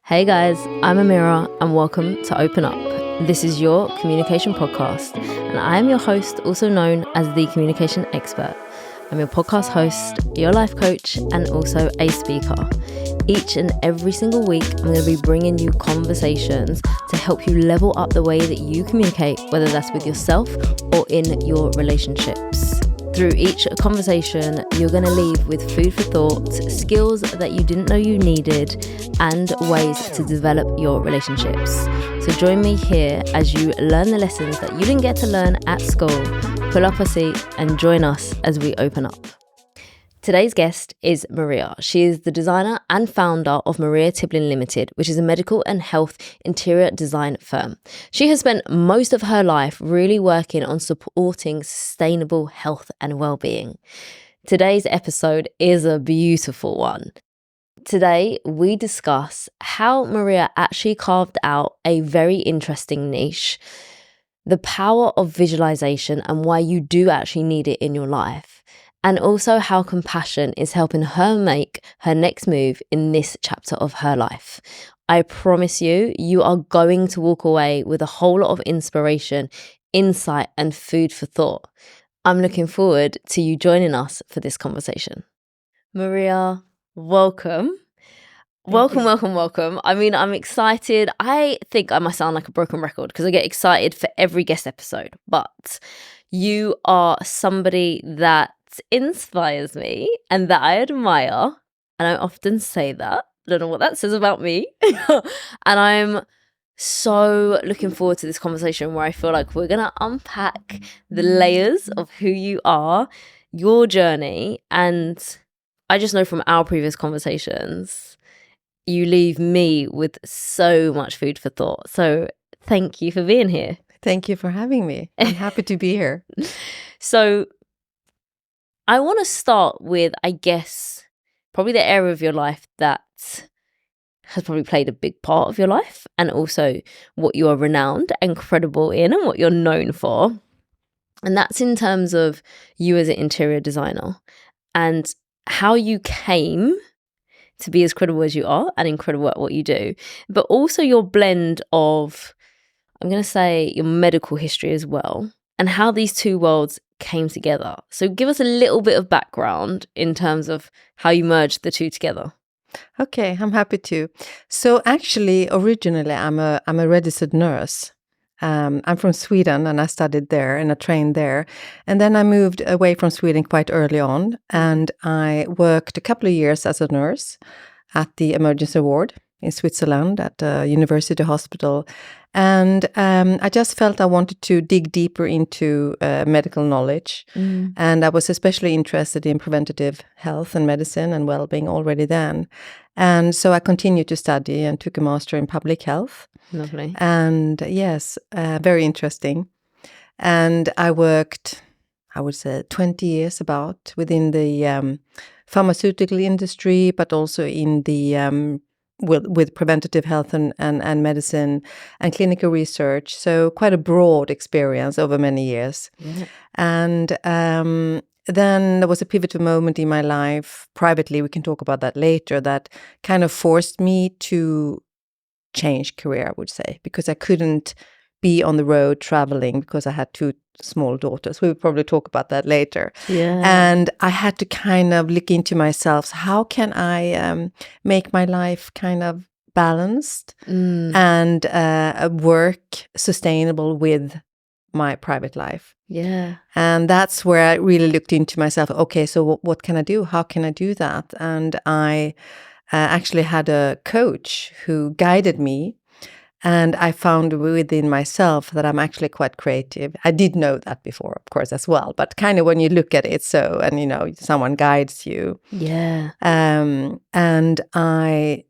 Hey guys, I'm Amira and welcome to Open Up. This is your communication podcast and I am your host, also known as the communication expert. I'm your podcast host, your life coach, and also a speaker. Each and every single week, I'm going to be bringing you conversations to help you level up the way that you communicate, whether that's with yourself or in your relationships. Through each conversation, you're going to leave with food for thought, skills that you didn't know you needed, and ways to develop your relationships. So join me here as you learn the lessons that you didn't get to learn at school. Pull up a seat and join us as we open up. Today's guest is Maria. She is the designer and founder of Maria Tibblin Limited, which is a medical and health interior design firm. She has spent most of her life really working on supporting sustainable health and well-being. Today's episode is a beautiful one. Today, we discuss how Maria actually carved out a very interesting niche, the power of visualization and why you do actually need it in your life, and also how compassion is helping her make her next move in this chapter of her life. I promise you, you are going to walk away with a whole lot of inspiration, insight, and food for thought. I'm looking forward to you joining us for this conversation. Maria, welcome. Welcome. I mean, I'm excited. I think I might sound like a broken record because I get excited for every guest episode, but you are somebody that inspires me and that I admire, and I often say that. I don't know what that says about me. And I'm so looking forward to this conversation where I feel like we're going to unpack the layers of who you are, your journey, and I just know from our previous conversations, you leave me with so much food for thought. So thank you for being here. Thank you for having me. I'm happy to be here. So I want to start with, I guess, probably the area of your life that has probably played a big part of your life, and also what you are renowned and credible in and what you're known for. And that's in terms of you as an interior designer and how you came to be as credible as you are and incredible at what you do, but also your blend of, I'm going to say, your medical history as well, and how these two worlds came together. So give us a little bit of background in terms of how you merged the two together. Okay, I'm happy to. So actually, originally, I'm a registered nurse. I'm from Sweden and I studied there and I trained there. And then I moved away from Sweden quite early on and I worked a couple of years as a nurse at the emergency ward in Switzerland at a university hospital. And I just felt I wanted to dig deeper into medical knowledge. And I was especially interested in preventative health and medicine and well-being already then. And so I continued to study and took a master in public health. Lovely. And yes, very interesting. And I worked, I would say, 20 years about within the pharmaceutical industry, but also in the with preventative health and medicine and clinical research. So quite a broad experience over many years. Yeah. And then there was a pivotal moment in my life, privately, we can talk about that later, that kind of forced me to change career, I would say, because I couldn't be on the road traveling because I had two small daughters. We will probably talk about that later. Yeah. And I had to kind of look into myself. How can I make my life kind of balanced and work sustainable with my private life? Yeah. And that's where I really looked into myself. Okay, so what can I do? How can I do that? And I actually had a coach who guided me. And I found within myself that I'm actually quite creative. I did know that before, of course, as well. But kind of when you look at it, so, and you know, someone guides you. Yeah. And I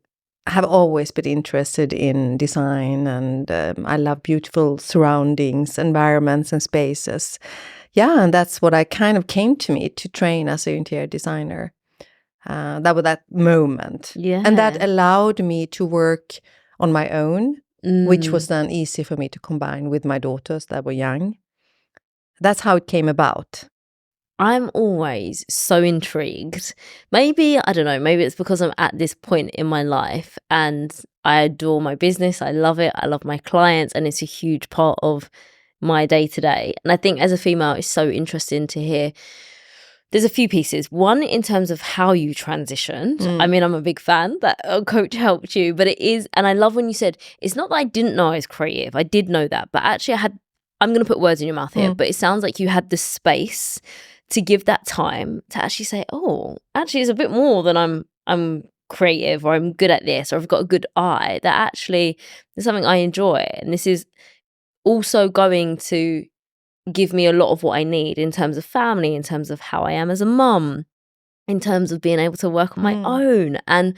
have always been interested in design and I love beautiful surroundings, environments and spaces. Yeah, and that's what I kind of came to me to train as an interior designer. That was that moment. Yeah. And that allowed me to work on my own. Which was then easy for me to combine with my daughters that were young. That's how it came about. I'm always so intrigued. Maybe, I don't know, maybe it's because I'm at this point in my life and I adore my business. I love it. I love my clients, and it's a huge part of my day to day. And I think as a female, it's so interesting to hear. There's a few pieces. One, in terms of how you transitioned. I mean, I'm a big fan that a coach helped you, but it is, and I love when you said, it's not that I didn't know I was creative. I did know that, but actually I'm going to put words in your mouth here, but it sounds like you had the space to give that time to actually say, oh, actually it's a bit more than I'm creative, or I'm good at this, or I've got a good eye, that actually is something I enjoy. And this is also going to give me a lot of what I need in terms of family, in terms of how I am as a mum, in terms of being able to work on my own. And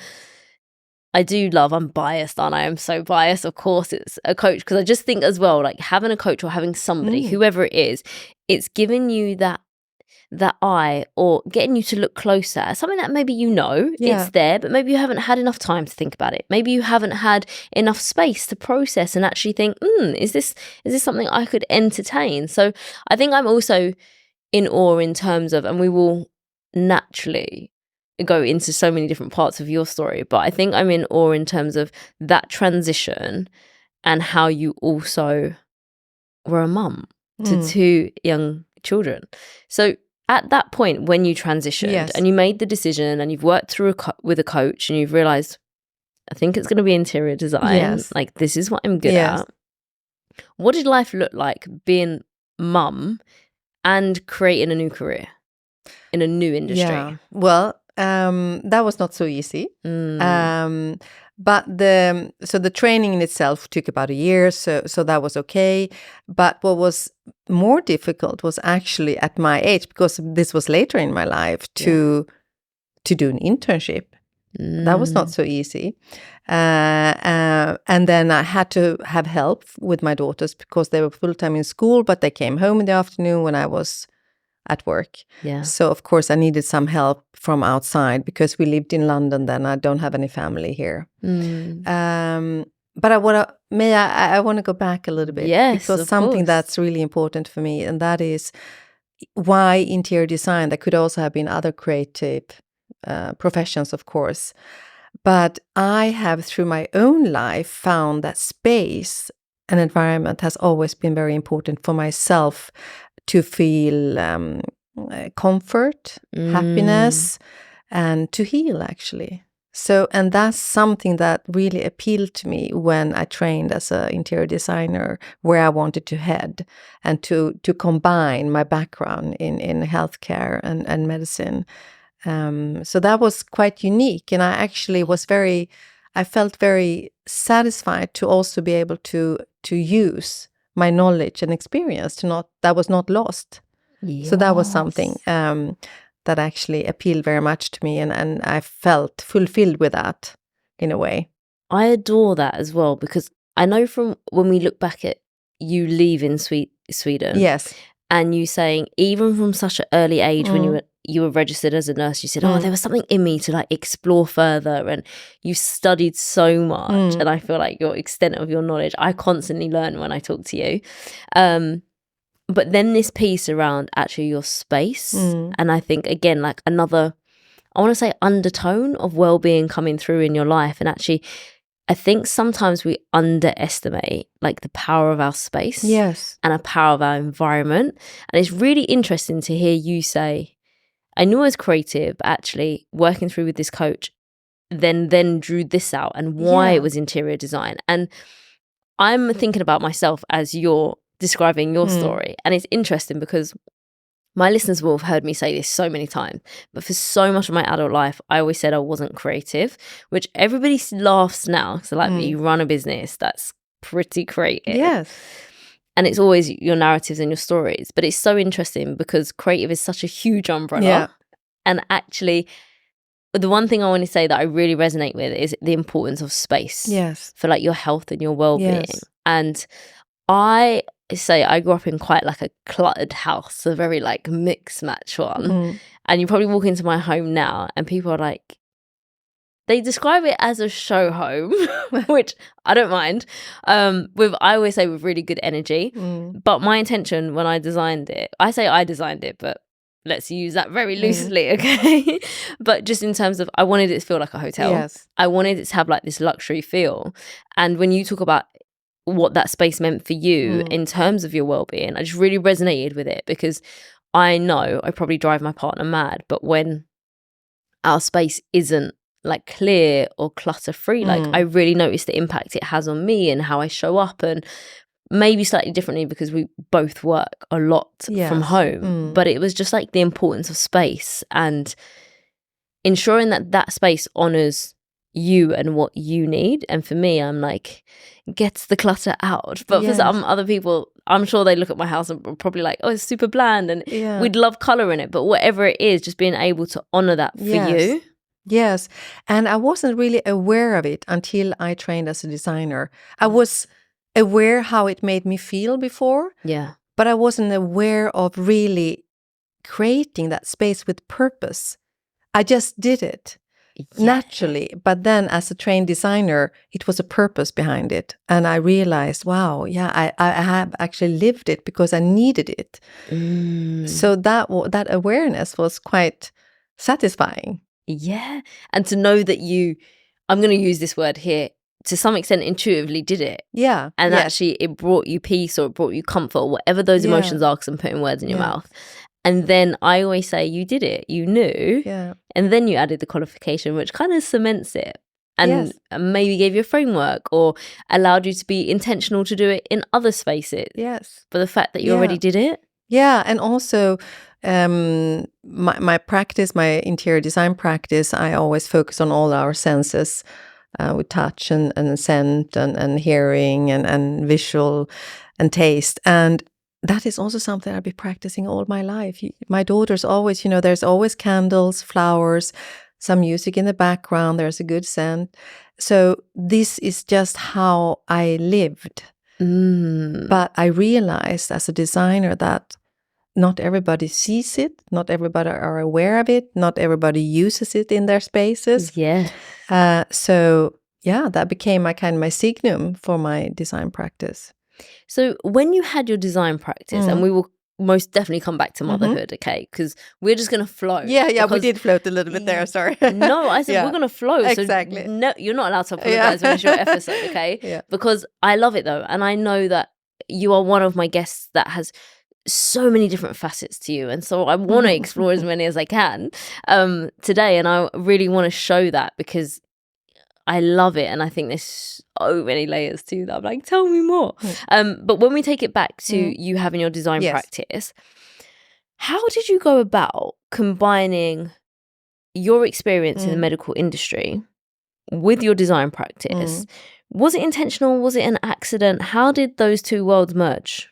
I do love, I'm biased, aren't I? I'm so biased. Of course, it's a coach, because I just think as well, like having a coach or having somebody, whoever it is, it's giving you that eye, or getting you to look closer at something that maybe it's there, but maybe you haven't had enough time to think about it. Maybe you haven't had enough space to process and actually think, is this something I could entertain? So I think I'm also in awe in terms of, and we will naturally go into so many different parts of your story, but I think I'm in awe in terms of that transition and how you also were a mum to 2 young children. So at that point, when you transitioned and you made the decision and you've worked through with a coach and you've realized, I think it's going to be interior design, like this is what I'm good at. What did life look like being mum and creating a new career in a new industry? Well, that was not so easy. But the training in itself took about a year, so that was okay. But what was more difficult was actually at my age, because this was later in my life, to do an internship. That was not so easy. And then I had to have help with my daughters, because they were full-time in school, but they came home in the afternoon when I was at work. So of course I needed some help from outside, because we lived in London then. I don't have any family here. But I want to go back a little bit, because something that's really important for me, and that is why interior design. There could also have been other creative professions, of course, but I have, through my own life, found that space and environment has always been very important for myself, to feel comfort, happiness, and to heal, actually. So, and that's something that really appealed to me when I trained as an interior designer, where I wanted to head, and to combine my background in healthcare and medicine. So that was quite unique, and I actually I felt very satisfied to also be able to use my knowledge and experience that was not lost. So that was something that actually appealed very much to me, and I felt fulfilled with that in a way. I adore that as well, because I know from when we look back at you leaving Sweden, and you saying, even from such an early age, when you were registered as a nurse, you said, there was something in me to like explore further, and you studied so much. And I feel like your extent of your knowledge, I constantly learn when I talk to you. But then this piece around actually your space, and I think again, like another, I want to say undertone of well-being coming through in your life. And actually, I think sometimes we underestimate like the power of our space and the power of our environment. And it's really interesting to hear you say, I knew I was creative, but actually working through with this coach then drew this out, and why it was interior design. And I'm thinking about myself as you're describing your story. And it's interesting because my listeners will have heard me say this so many times, but for so much of my adult life, I always said I wasn't creative, which everybody laughs now. So like, you run a business, that's pretty creative. And it's always your narratives and your stories. But it's so interesting because creative is such a huge umbrella. And actually, the one thing I want to say that I really resonate with is the importance of space for like your health and your well-being. And I say I grew up in quite like a cluttered house, a very like mix match one. And you probably walk into my home now and people are like, they describe it as a show home, which I don't mind. I always say with really good energy. But my intention when I designed it, I say I designed it, but let's use that very loosely, okay? But just in terms of, I wanted it to feel like a hotel. Yes. I wanted it to have like this luxury feel. And when you talk about what that space meant for you in terms of your well-being, I just really resonated with it, because I know I probably drive my partner mad, but when our space isn't like clear or clutter free, like I really notice the impact it has on me and how I show up, and maybe slightly differently because we both work a lot from home. But it was just like the importance of space and ensuring that that space honors you and what you need. And for me, I'm like, gets the clutter out. But for some other people, I'm sure they look at my house and probably like, oh, it's super bland and we'd love color in it. But whatever it is, just being able to honor that for you. Yes. And I wasn't really aware of it until I trained as a designer. I was aware how it made me feel before. Yeah. But I wasn't aware of really creating that space with purpose. I just did it naturally. But then as a trained designer, it was a purpose behind it. And I realized, wow, I have actually lived it because I needed it. So that awareness was quite satisfying. Yeah. And to know that you, I'm going to use this word here, to some extent intuitively did it. Yeah. And actually it brought you peace or it brought you comfort or whatever those emotions are, because I'm putting words in your mouth. And then I always say you did it, you knew. Yeah. And then you added the qualification, which kind of cements it and maybe gave you a framework or allowed you to be intentional to do it in other spaces. Yes. But the fact that you already did it. Yeah. And also my practice, my interior design practice, I always focus on all our senses with touch and scent and hearing and visual and taste. And that is also something I've been practicing all my life. My daughter's always, there's always candles, flowers, some music in the background, there's a good scent. So this is just how I lived. But I realized as a designer that not everybody sees it, not everybody are aware of it, not everybody uses it in their spaces. Yeah. So that became my signum for my design practice. So when you had your design practice, and we will most definitely come back to motherhood, okay? Because we're just going to float. Yeah, we did float a little bit there, sorry. No, I said we're going to float. Exactly. So no, you're not allowed to apologize when it's your episode, okay? Because I love it though. And I know that you are one of my guests that has so many different facets to you, and so I want to explore as many as I can today, and I really want to show that because I love it, and I think there's so many layers to that. I'm like, tell me more. But when we take it back to you having your design practice, how did you go about combining your experience in the medical industry with your design practice? Was it intentional? Was it an accident? How did those two worlds merge?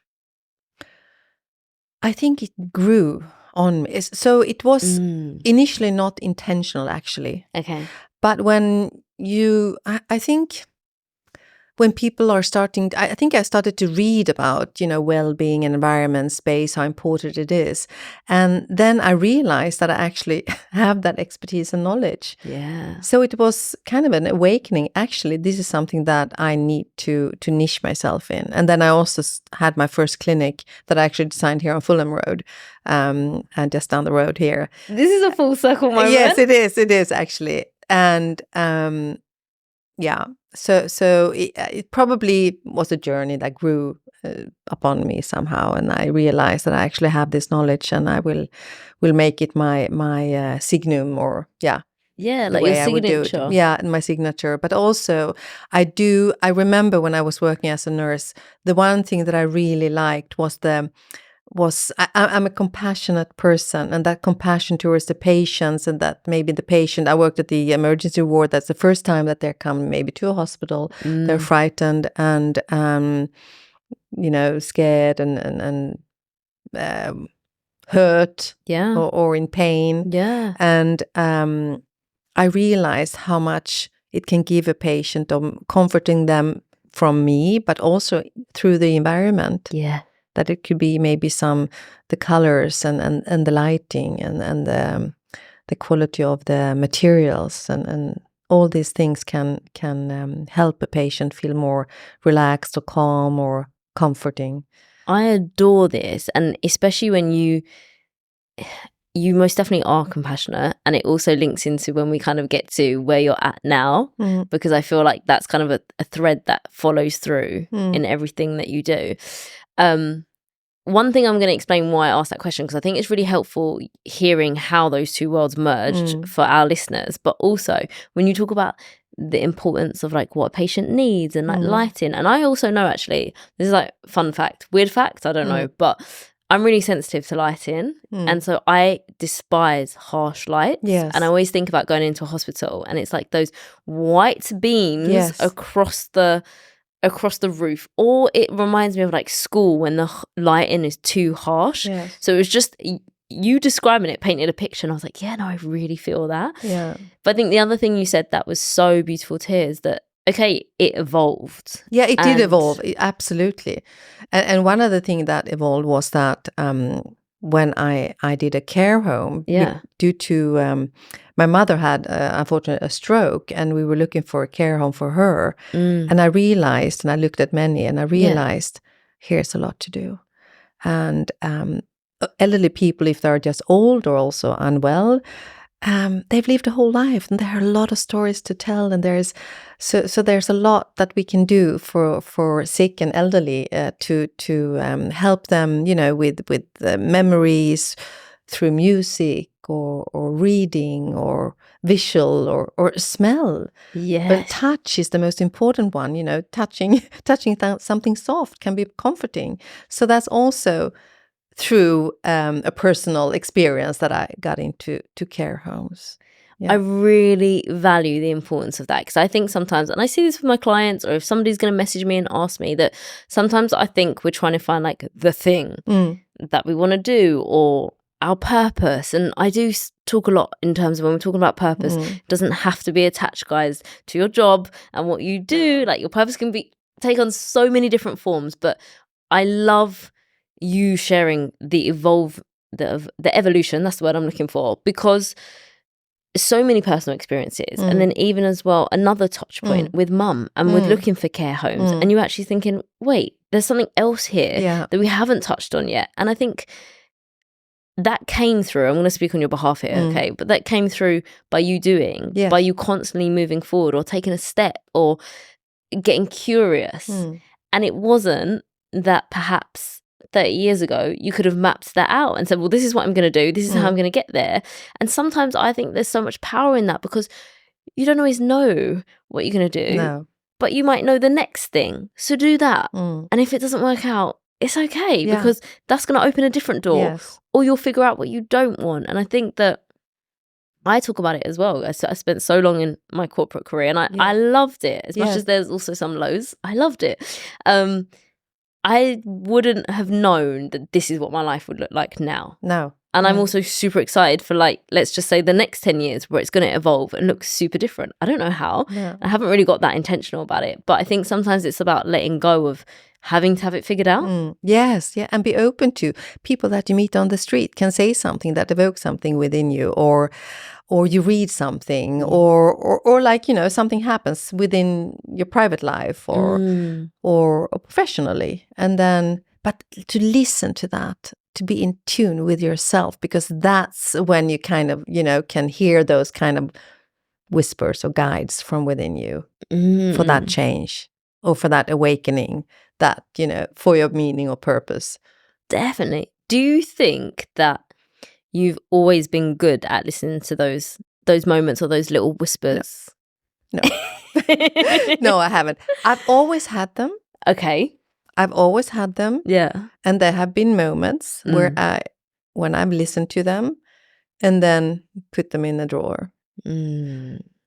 I think it grew on me. So it was initially not intentional, actually. Okay. But when I think when people are starting, I think I started to read about, well-being and environment, space, how important it is. And then I realized that I actually have that expertise and knowledge. Yeah. So it was kind of an awakening. Actually, this is something that I need to niche myself in. And then I also had my first clinic that I actually designed here on Fulham Road, and just down the road here. This is a full circle moment. Yes, it is. It is actually. And so it probably was a journey that grew upon me somehow, and I realized that I actually have this knowledge, and I will make it my signum, or like your signature. And my signature. But also I remember when I was working as a nurse, the one thing that I really liked was I'm a compassionate person, and that compassion towards the patients, and that maybe the patient, I worked at the emergency ward, that's the first time that they're coming maybe to a hospital, they're frightened and, scared and hurt or in pain. Yeah. And I realized how much it can give a patient, comforting them from me, but also through the environment. Yeah. That it could be maybe the colors and the lighting and the quality of the materials and all these things can help a patient feel more relaxed or calm or comforting. I adore this, and especially when you most definitely are compassionate, and it also links into when we kind of get to where you're at now, because I feel like that's kind of a thread that follows through in everything that you do. One thing I'm going to explain why I asked that question, because I think it's really helpful hearing how those two worlds merged for our listeners, but also when you talk about the importance of like what a patient needs and like lighting. And I also know, actually, this is like fun fact, weird fact, I don't know, but I'm really sensitive to lighting. And so I despise harsh lights. Yes. And I always think about going into a hospital and it's like those white beams across the roof, or it reminds me of like school when the lighting is too harsh. So it was just you describing it painted a picture, and I was like, yeah, no, I really feel that. But I think the other thing you said that was so beautiful to hear is that, okay, it evolved. Yeah, it did evolve, absolutely. And one other thing that evolved was that when I did a care home, due to my mother had unfortunately a stroke, and we were looking for a care home for her. And I realized, and I looked at many, and I realized here's a lot to do. And elderly people, if they're just old or also unwell, they've lived a whole life, and there are a lot of stories to tell, and there's a lot that we can do for sick and elderly to help them, with memories through music or reading or visual or smell. But touch is the most important one. Touching something soft can be comforting. So that's also through a personal experience that I got into care homes. I really value the importance of that, because I think sometimes, and I see this with my clients, or if somebody's going to message me and ask me, that sometimes I think we're trying to find like the thing that we want to do or our purpose. And I do talk a lot in terms of when we're talking about purpose, it doesn't have to be attached, guys, to your job and what you do. Like, your purpose can take on so many different forms, but I love you sharing the evolution, that's the word I'm looking for, because so many personal experiences, and then even as well another touch point with mum and with looking for care homes, and you're actually thinking, wait, there's something else here that we haven't touched on yet. And I think that came through, I'm going to speak on your behalf here, okay, but that came through by you doing, by you constantly moving forward or taking a step or getting curious. And it wasn't that perhaps 30 years ago you could have mapped that out and said, well, this is what I'm going to do, this is how I'm going to get there. And sometimes I think there's so much power in that, because you don't always know what you're going to do, but you might know the next thing, so do that. And if it doesn't work out, it's okay, because that's going to open a different door, or you'll figure out what you don't want. And I think that I talk about it as well. I spent so long in my corporate career, and I loved it, as much as there's also some lows. I loved it. I wouldn't have known that this is what my life would look like now. And I'm also super excited for, like, let's just say the next 10 years where it's going to evolve and look super different. I don't know how. I haven't really got that intentional about it. But I think sometimes it's about letting go of having to have it figured out. Yes, and be open to people that you meet on the street can say something that evokes something within you, or you read something, or like, something happens within your private life or professionally. And then, but to listen to that, to be in tune with yourself, because that's when you kind of, can hear those kind of whispers or guides from within you for that change or for that awakening, that, for your meaning or purpose. Definitely. Do you think that you've always been good at listening to those moments or those little whispers? No. No, I haven't. I've always had them. Okay. I've always had them. Yeah. And there have been moments where when I've listened to them and then put them in a drawer.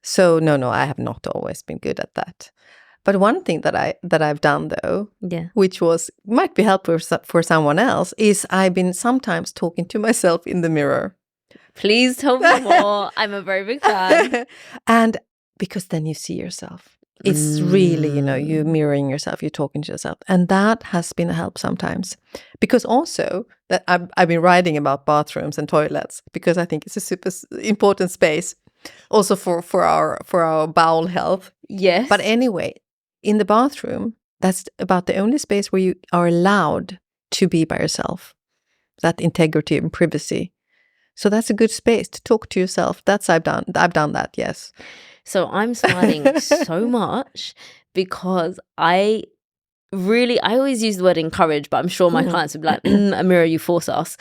So no, I have not always been good at that. But one thing that I've done, though, which might be helpful for someone else, is I've been sometimes talking to myself in the mirror. Please tell me more. I'm a very big fan. And because then you see yourself. It's really, you're mirroring yourself, you're talking to yourself. And that has been a help sometimes. Because also, that I've been writing about bathrooms and toilets, because I think it's a super important space also for our bowel health. Yes. But anyway, in the bathroom, that's about the only space where you are allowed to be by yourself. That integrity and privacy. So that's a good space to talk to yourself. I've done that, yes. So I'm smiling so much because I always use the word encourage, but I'm sure my clients would be like, Amira, you force us.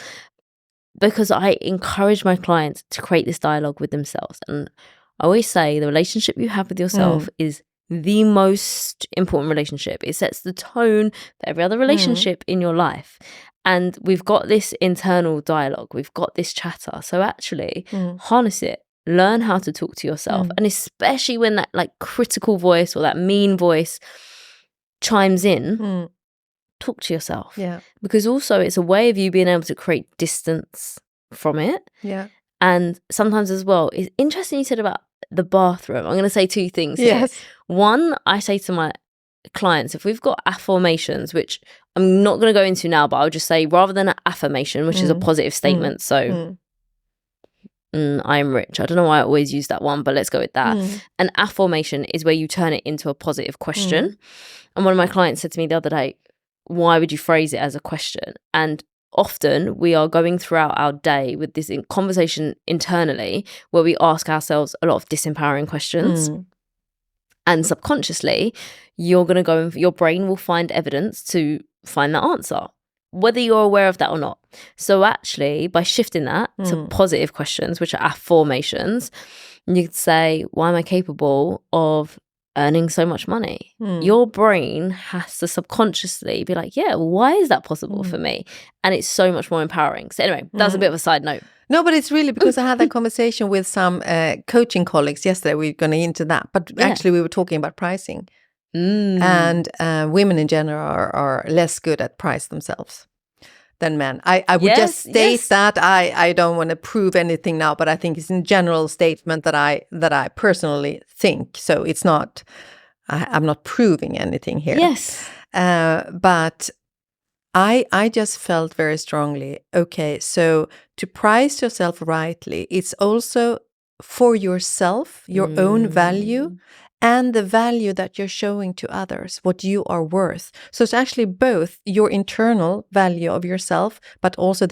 Because I encourage my clients to create this dialogue with themselves. And I always say the relationship you have with yourself is the most important relationship. It sets the tone for every other relationship in your life. And we've got this internal dialogue. We've got this chatter. So actually harness it. Learn how to talk to yourself. And especially when that like critical voice or that mean voice chimes in, talk to yourself. Yeah. Because also it's a way of you being able to create distance from it. Yeah. And sometimes as well, it's interesting you said about the bathroom. I'm going to say two things here. One, I say to my clients, if we've got affirmations, which I'm not going to go into now, but I'll just say rather than an affirmation, which is a positive statement. So I'm rich. I don't know why I always use that one, but let's go with that. An affirmation is where you turn it into a positive question. And one of my clients said to me the other day, why would you phrase it as a question? And often we are going throughout our day with this conversation internally where we ask ourselves a lot of disempowering questions. And subconsciously, you're going to go and your brain will find evidence to find that answer, whether you're aware of that or not. So actually, by shifting that to positive questions, which are affirmations, you could say, why am I capable of earning so much money? Your brain has to subconsciously be like, yeah, why is that possible for me? And it's so much more empowering. So anyway, that's a bit of a side note. No, but it's really because I had that conversation with some coaching colleagues yesterday. We're going into that, but actually we were talking about pricing. And women in general are less good at price themselves than men. I would just state that. I don't want to prove anything now, but I think it's a general statement that I personally think. So it's not, I'm not proving anything here. Yes. But I just felt very strongly, okay, so to price yourself rightly, it's also for yourself, your own value, and the value that you're showing to others, what you are worth. So it's actually both your internal value of yourself, but also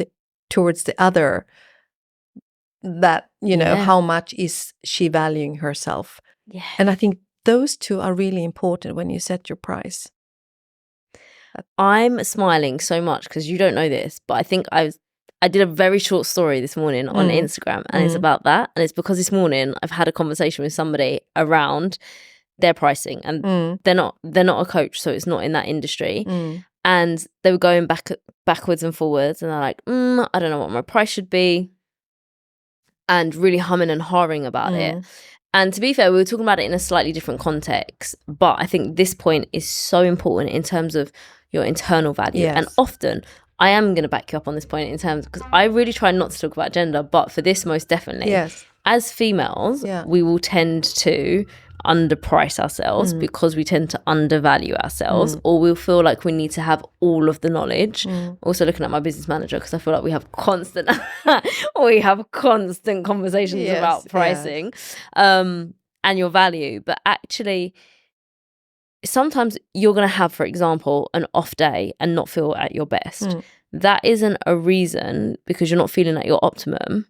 towards the other, that, you know, how much is she valuing herself? Yeah. And I think those two are really important when you set your price. I'm smiling so much because you don't know this, but I think I did a very short story this morning on Instagram, and it's about that. And it's because this morning I've had a conversation with somebody around their pricing, and they're not a coach, so it's not in that industry. And they were going backwards and forwards, and they're like, I don't know what my price should be, and really humming and hawing about it. And to be fair, we were talking about it in a slightly different context, but I think this point is so important in terms of your internal value. And often I am going to back you up on this point in terms, because I really try not to talk about gender, but for this most definitely. As females, we will tend to underprice ourselves because we tend to undervalue ourselves, or we'll feel like we need to have all of the knowledge. Also looking at my business manager, because I feel like we have constant conversations about pricing and your value. But actually, sometimes you're going to have, for example, an off day and not feel at your best. That isn't a reason, because you're not feeling at your optimum,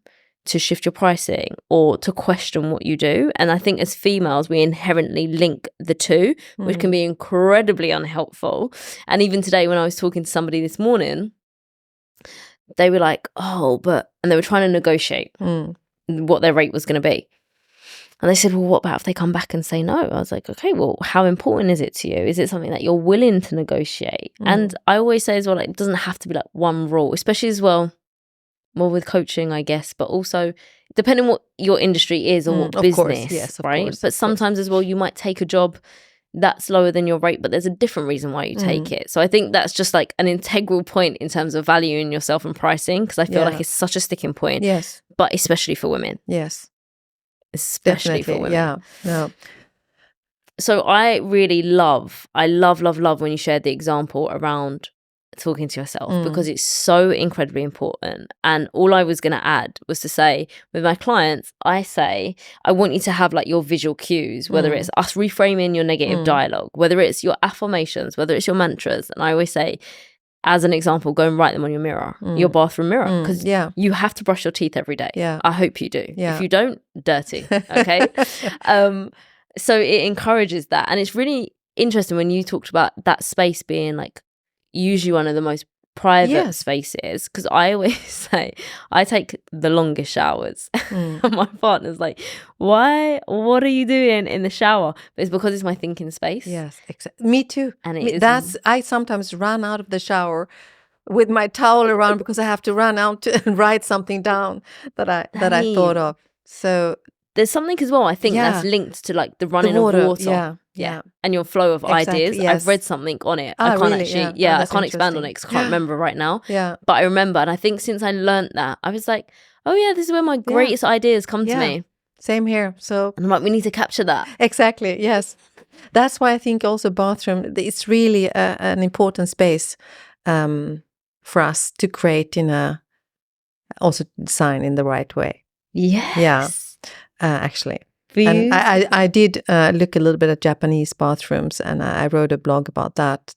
to shift your pricing or to question what you do. And I think as females, we inherently link the two, which can be incredibly unhelpful. And even today, when I was talking to somebody this morning, they were like, and they were trying to negotiate what their rate was going to be. And they said, well, what about if they come back and say no? I was like, okay, well, how important is it to you? Is it something that you're willing to negotiate? And I always say as well, like, it doesn't have to be like one rule, especially as well, more with coaching, I guess, but also depending what your industry is or what business, right? But sometimes as well, you might take a job that's lower than your rate, but there's a different reason why you take it. So I think that's just like an integral point in terms of valuing yourself and pricing, because I feel like it's such a sticking point, but especially for women. Especially for women. So I really love when you shared the example around talking to yourself, because it's so incredibly important. And all I was going to add was to say, with my clients, I say, I want you to have like your visual cues, whether it's us reframing your negative dialogue, whether it's your affirmations, whether it's your mantras. And I always say, as an example, go and write them on your mirror, your bathroom mirror, because you have to brush your teeth every day. I hope you do. If you don't, dirty. Okay. So it encourages that. And it's really interesting when you talked about that space being like usually one of the most private spaces, because I always say I take the longest showers. My partner's like, what are you doing in the shower? But it's because it's my thinking space. Yes, exactly. Me too. And I sometimes run out of the shower with my towel around because I have to run out and write something down that I thought of. So there's something as well, I think, that's linked to like the running of water. Yeah. And your flow of ideas. Yes. I've read something on it. I can't really? actually, I can't expand on it because I can't remember right now. But I remember, and I think since I learned that, I was like, oh yeah, this is where my greatest ideas come to me. Same here. So, and I'm like, we need to capture that. Exactly. Yes. That's why I think also bathroom, it's really an important space for us to create also design in the right way. Yes. Yeah. Actually. And I did look a little bit at Japanese bathrooms, and I wrote a blog about that,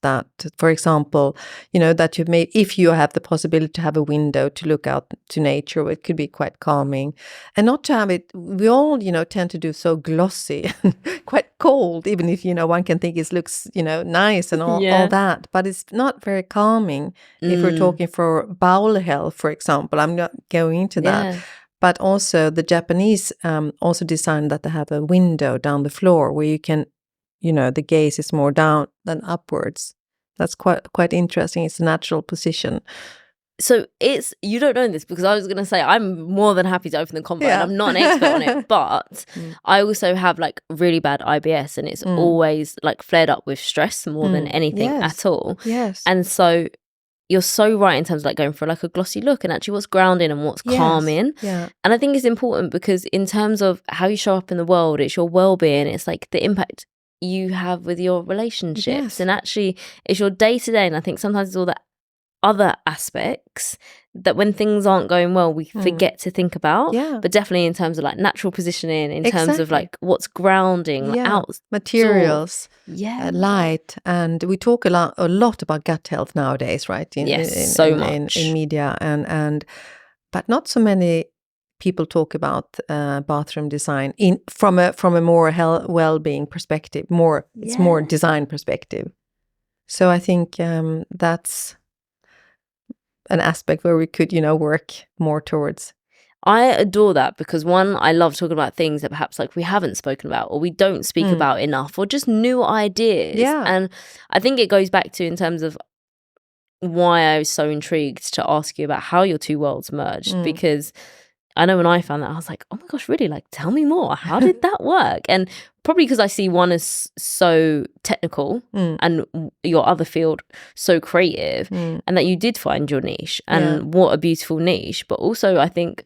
for example, that if you have the possibility to have a window to look out to nature, it could be quite calming, and not to have it, we all, tend to do so glossy and quite cold, even if, one can think it looks, nice and all that, but it's not very calming if we're talking for bowel health, for example. I'm not going into that. But also the Japanese also designed that they have a window down the floor where you can, the gaze is more down than upwards. That's quite interesting. It's a natural position. So you don't know this, because I was going to say I'm more than happy to open the convo, and I'm not an expert on it, but I also have like really bad IBS, and it's always like flared up with stress more than anything at all. Yes. And so you're so right in terms of like going for like a glossy look and actually what's grounding and what's calming. Yeah. And I think it's important because in terms of how you show up in the world, it's your well-being, it's like the impact you have with your relationships, and actually it's your day-to-day. And I think sometimes it's all the other aspects that when things aren't going well, we forget to think about. But definitely in terms of like natural positioning, in terms of like what's grounding, out materials, light, and we talk a lot about gut health nowadays, right? So much in media, and but not so many people talk about bathroom design from a more well-being perspective. It's more design perspective. So I think that's an aspect where we could, work more towards. I adore that because one, I love talking about things that perhaps like we haven't spoken about or we don't speak about enough, or just new ideas. And I think it goes back to in terms of why I was so intrigued to ask you about how your two worlds merged, because I know when I found that, I was like, oh my gosh, really? Like, tell me more. How did that work? And probably because I see one as so technical and your other field so creative, and that you did find your niche, and what a beautiful niche. But also I think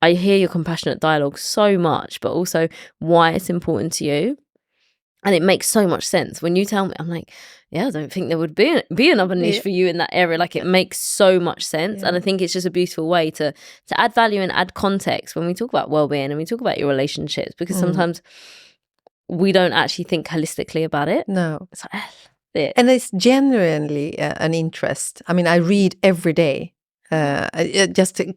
I hear your compassionate dialogue so much, but also why it's important to you. And it makes so much sense when you tell me. I'm like, yeah, I don't think there would be another niche for you in that area. Like, it makes so much sense. And I think it's just a beautiful way to add value and add context when we talk about well-being and we talk about your relationships, because sometimes we don't actually think holistically about it. No. It's like, and it's genuinely an interest. I mean, I read every day. Just to,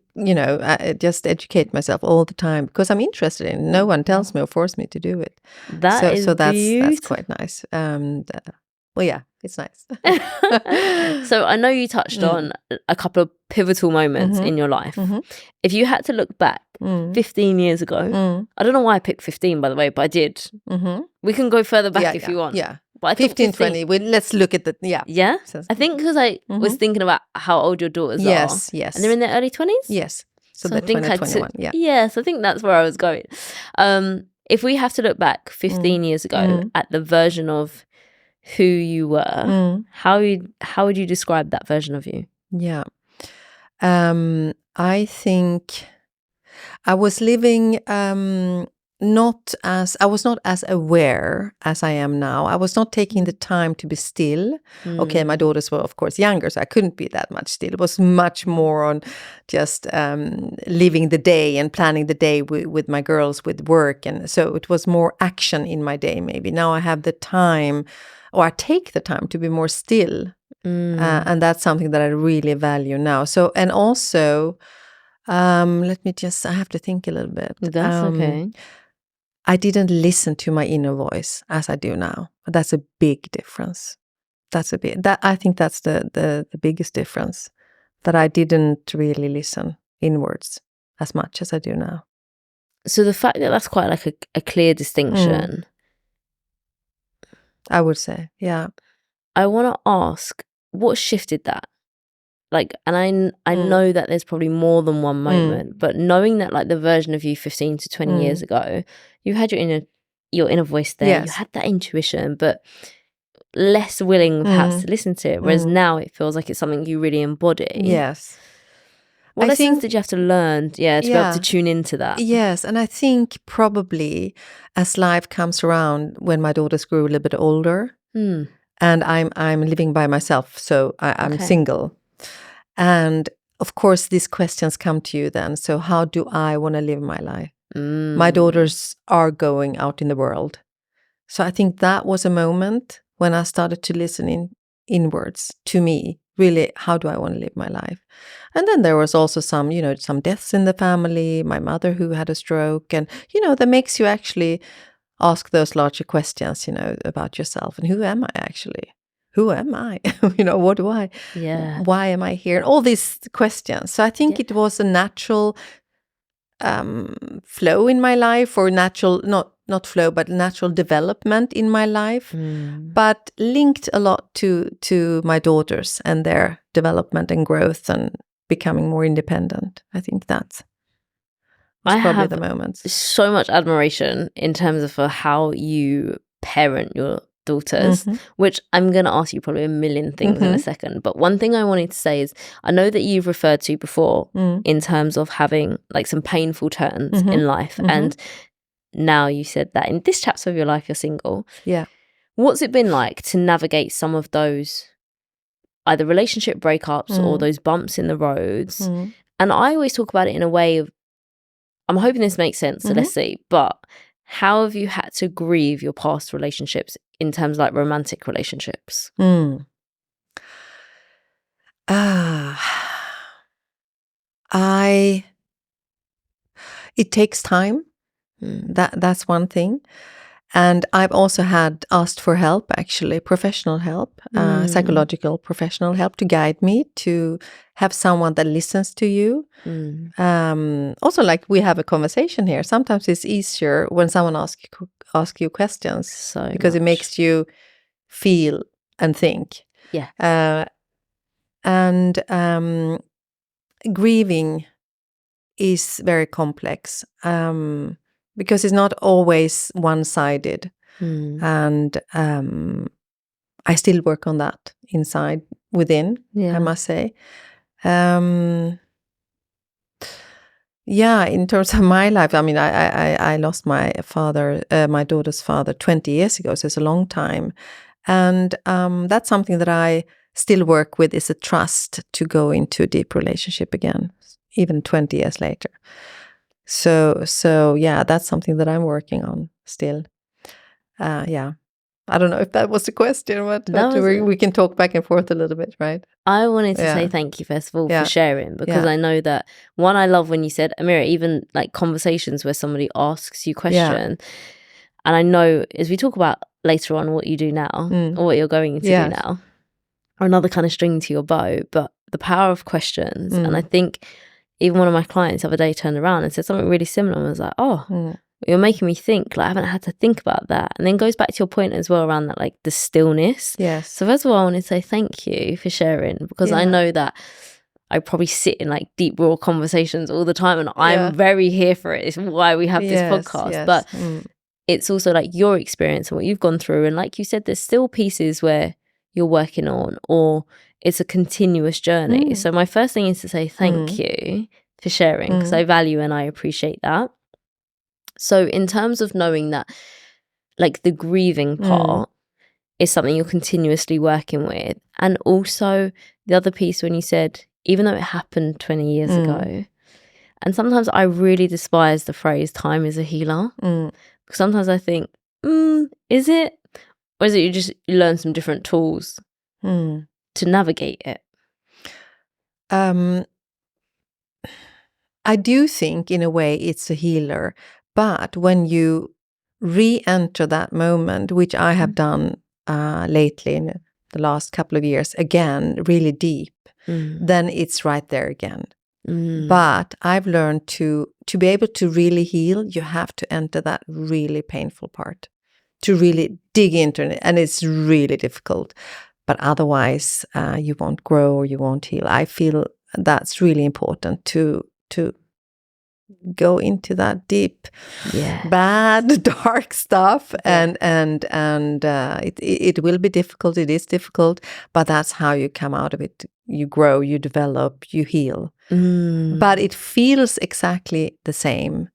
just educate myself all the time because I'm interested in it. No one tells me or force me to do it. That's quite nice. Well, yeah, it's nice. So I know you touched on a couple of pivotal moments in your life. If you had to look back 15 years ago, I don't know why I picked 15, by the way, but I did. We can go further back if you want. Yeah. But 15, 20. let's look at the Yeah. I think because I was thinking about how old your daughters are. Yes. And they're in their early 20s. Yes. So I think 2021. Yes, I think that's where I was going. If we have to look back 15 years ago at the version of who you were, how would you describe that version of you? Yeah. I think I was living I was not as aware as I am now. I was not taking the time to be still. Okay, my daughters were of course younger, so I couldn't be that much still. It was much more on just living the day and planning the day with my girls, with work, and so it was more action in my day. Maybe now I have the time, or I take the time to be more still. And that's something that I really value now. So, and also, let me just, I have to think a little bit. That's okay. I didn't listen to my inner voice as I do now. That's a big difference. I think that's the biggest difference, that I didn't really listen inwards as much as I do now. So the fact that that's quite like a clear distinction, I would say, yeah. I want to ask, what shifted that? Like, and I know that there's probably more than one moment, but knowing that like the version of you 15 to 20 years ago, you had your inner voice there, you had that intuition, but less willing perhaps to listen to it, whereas now it feels like it's something you really embody. Yes. What lessons did you have to learn, to be able to tune into that? Yes, and I think probably as life comes around, when my daughters grew a little bit older, and I'm living by myself, so I'm single. And of course, these questions come to you then. So how do I want to live my life? My daughters are going out in the world. So I think that was a moment when I started to listen inwards to me. Really, how do I want to live my life? And then there was also some deaths in the family, my mother who had a stroke. And, that makes you actually ask those larger questions, about yourself. And who am I actually? Who am I? What do I? Yeah. Why am I here? And all these questions. So I think it was a natural flow in my life, or natural, not flow, but natural development in my life, but linked a lot to my daughters and their development and growth and becoming more independent. I think that was probably the moments. So much admiration in terms of how you parent your daughters, which I'm going to ask you probably a million things in a second. But one thing I wanted to say is, I know that you've referred to before in terms of having like some painful turns in life. And now you said that in this chapter of your life, you're single. Yeah. What's it been like to navigate some of those either relationship breakups or those bumps in the roads? And I always talk about it in a way of, I'm hoping this makes sense, so let's see. But how have you had to grieve your past relationships in terms of like romantic relationships? It takes time. That's one thing. And I've also asked for help, actually, professional help, psychological professional help, to guide me, to have someone that listens to you. Also, like we have a conversation here. Sometimes it's easier when someone asks you questions, because it makes you feel and think. Yeah. And grieving is very complex. Because it's not always one-sided. And I still work on that within, I must say. In terms of my life, I mean, I lost my father, my daughter's father, 20 years ago, so it's a long time. And that's something that I still work with, is a trust to go into a deep relationship again, even 20 years later. So yeah, that's something that I'm working on still. I don't know if that was the question, but we can talk back and forth a little bit, right? I wanted to say thank you, first of all, for sharing, because I know that, one, I love when you said, Amira, even like conversations where somebody asks you question, and I know as we talk about later on what you do now, or what you're going to do now, or another kind of string to your bow, but the power of questions. And I think even one of my clients the other day turned around and said something really similar, and was like, you're making me think, like I haven't had to think about that. And then goes back to your point as well around that, like the stillness. Yes. So first of all, I want to say thank you for sharing, because I know that I probably sit in like deep, raw conversations all the time, and I'm very here for it. It's why we have this podcast. But it's also like your experience and what you've gone through. And like you said, there's still pieces where you're working on, or it's a continuous journey. So my first thing is to say thank you for sharing, because I value and I appreciate that. So in terms of knowing that, like the grieving part is something you're continuously working with. And also the other piece when you said, even though it happened 20 years ago, and sometimes I really despise the phrase time is a healer. Because sometimes I think, is it? Or is it you learn some different tools to navigate it? I do think in a way it's a healer, but when you re-enter that moment, which I have done lately in the last couple of years, again, really deep, then it's right there again. But I've learned to be able to really heal, you have to enter that really painful part, to really dig into it, and it's really difficult. But otherwise, you won't grow or you won't heal. I feel that's really important to go into that deep, bad, dark stuff, and it will be difficult. It is difficult, but that's how you come out of it. You grow, you develop, you heal. But it feels exactly the same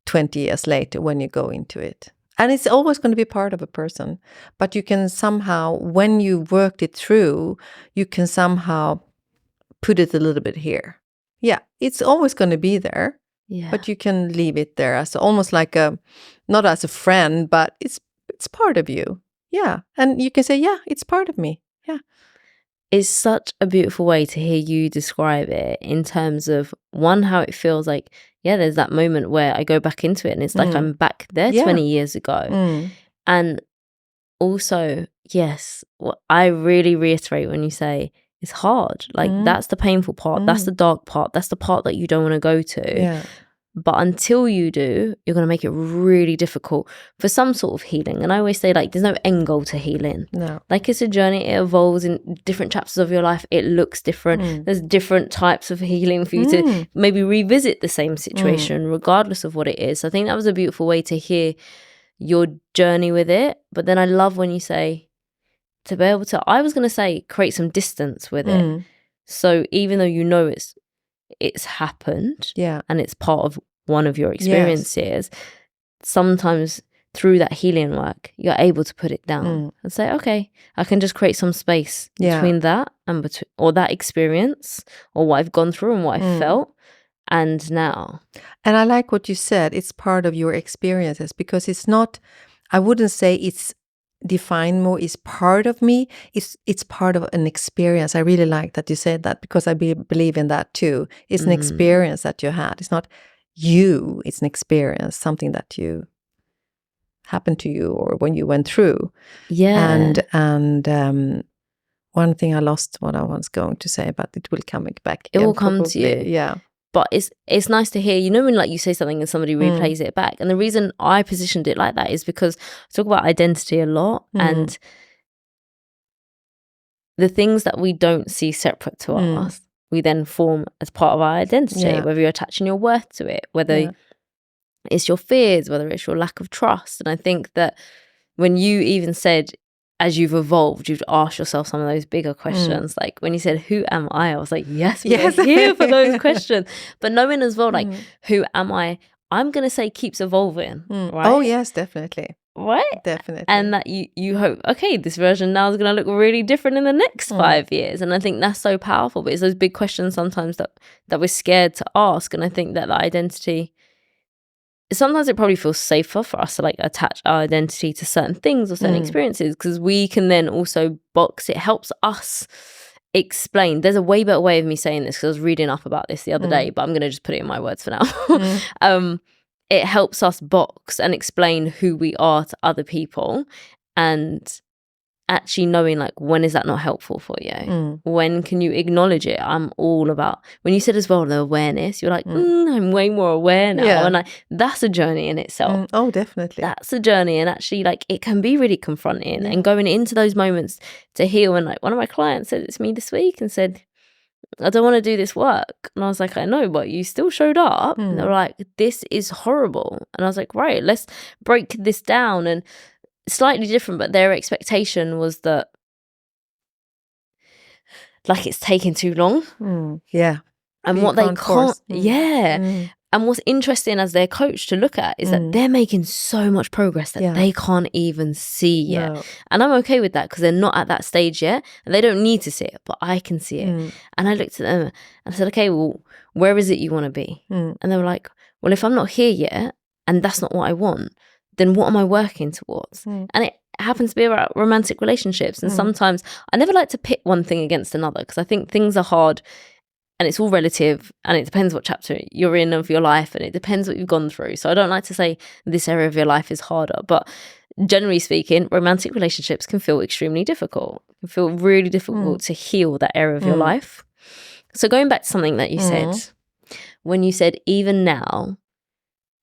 20 years later when you go into it. And it's always going to be part of a person. But you can somehow, when you worked it through, you can somehow put it a little bit here. Yeah, it's always going to be there. Yeah. But you can leave it there as almost like not as a friend, but it's part of you. Yeah. And you can say, yeah, it's part of me. Yeah. It's such a beautiful way to hear you describe it in terms of, one, how it feels like, yeah, there's that moment where I go back into it and it's like I'm back there 20 years ago. And also, yes, what I really reiterate when you say it's hard. Like that's the painful part. That's the dark part. That's the part that you don't want to go to. Yeah. But until you do, you're going to make it really difficult for some sort of healing. And I always say, like, there's no end goal to healing. No. Like, it's a journey. It evolves in different chapters of your life. It looks different. There's different types of healing for you to maybe revisit the same situation, regardless of what it is. So I think that was a beautiful way to hear your journey with it. But then I love when you say, to be able to, I was going to say, create some distance with it. So even though you know it's happened, and it's part of one of your experiences, sometimes through that healing work, you're able to put it down and say, okay, I can just create some space between that and or that experience or what I've gone through and what I felt, and now. And I like what you said, it's part of your experiences, because it's not, I wouldn't say it's defined more, is part of me, it's part of an experience. I really like that you said that, because I believe in that too. It's an experience that you had. It's not you, it's an experience, something that you happened to you or when you went through. And one thing I lost what I was going to say, but it will come back. It will come to you. Yeah. But it's nice to hear, you know, when like you say something and somebody replays it back. And the reason I positioned it like that is because I talk about identity a lot, and the things that we don't see separate to us, we then form as part of our identity, whether you're attaching your worth to it, whether it's your fears, whether it's your lack of trust. And I think that when you even said, as you've evolved, you've asked yourself some of those bigger questions. Like when you said, who am I was like, yes, we're here for those questions. But knowing as well, like, who am I? I'm going to say keeps evolving, right? Oh, yes, definitely. Right? Definitely. And that you hope, okay, this version now is going to look really different in the next 5 years. And I think that's so powerful. But it's those big questions sometimes that we're scared to ask. And I think that the identity, sometimes it probably feels safer for us to like attach our identity to certain things or certain experiences, because we can then also box. It helps us explain. There's a way better way of me saying this, because I was reading up about this the other day, but I'm going to just put it in my words for now. It helps us box and explain who we are to other people, and actually knowing like, when is that not helpful for you? When can you acknowledge it? I'm all about, when you said as well the awareness, you're like, I'm way more aware now, and that's a journey in itself. Oh, definitely. That's a journey, and actually like it can be really confronting, and going into those moments to heal. And like one of my clients said it to me this week and said, I don't want to do this work. And I was like, I know, but you still showed up. And they were like, this is horrible. And I was like, right, let's break this down. And slightly different, but their expectation was that like it's taking too long. And what they can't, and what's interesting as their coach to look at is that they're making so much progress that they can't even see yet. And I'm okay with that, because they're not at that stage yet, and they don't need to see it, but I can see it. And I looked at them and I said, okay, well, where is it you want to be? And they were like, well, if I'm not here yet and that's not what I want, then what am I working towards? And it happens to be about romantic relationships. And sometimes I never like to pit one thing against another, because I think things are hard and it's all relative, and it depends what chapter you're in of your life, and it depends what you've gone through. So I don't like to say this area of your life is harder, but generally speaking, romantic relationships can feel extremely difficult. It can feel really difficult to heal that area of your life. So going back to something that you said, when you said even now,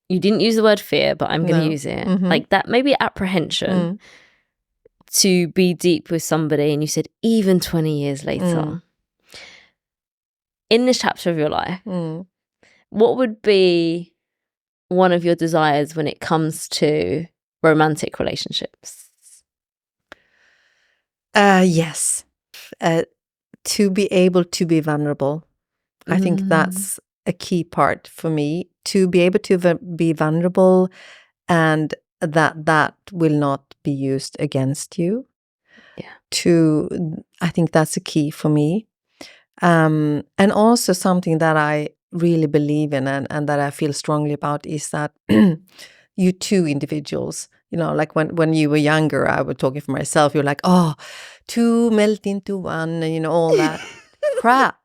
you didn't use the word fear, but I'm going to use it. Like that maybe apprehension to be deep with somebody, and you said even 20 years later. In this chapter of your life, what would be one of your desires when it comes to romantic relationships? Yes. To be able to be vulnerable. I think that's a key part for me. To be able to be vulnerable, and that will not be used against you. I think that's a key for me. And also something that I really believe in and that I feel strongly about is that you two individuals, like when you were younger, I was talking for myself, you're like, oh, two melt into one, and all that crap.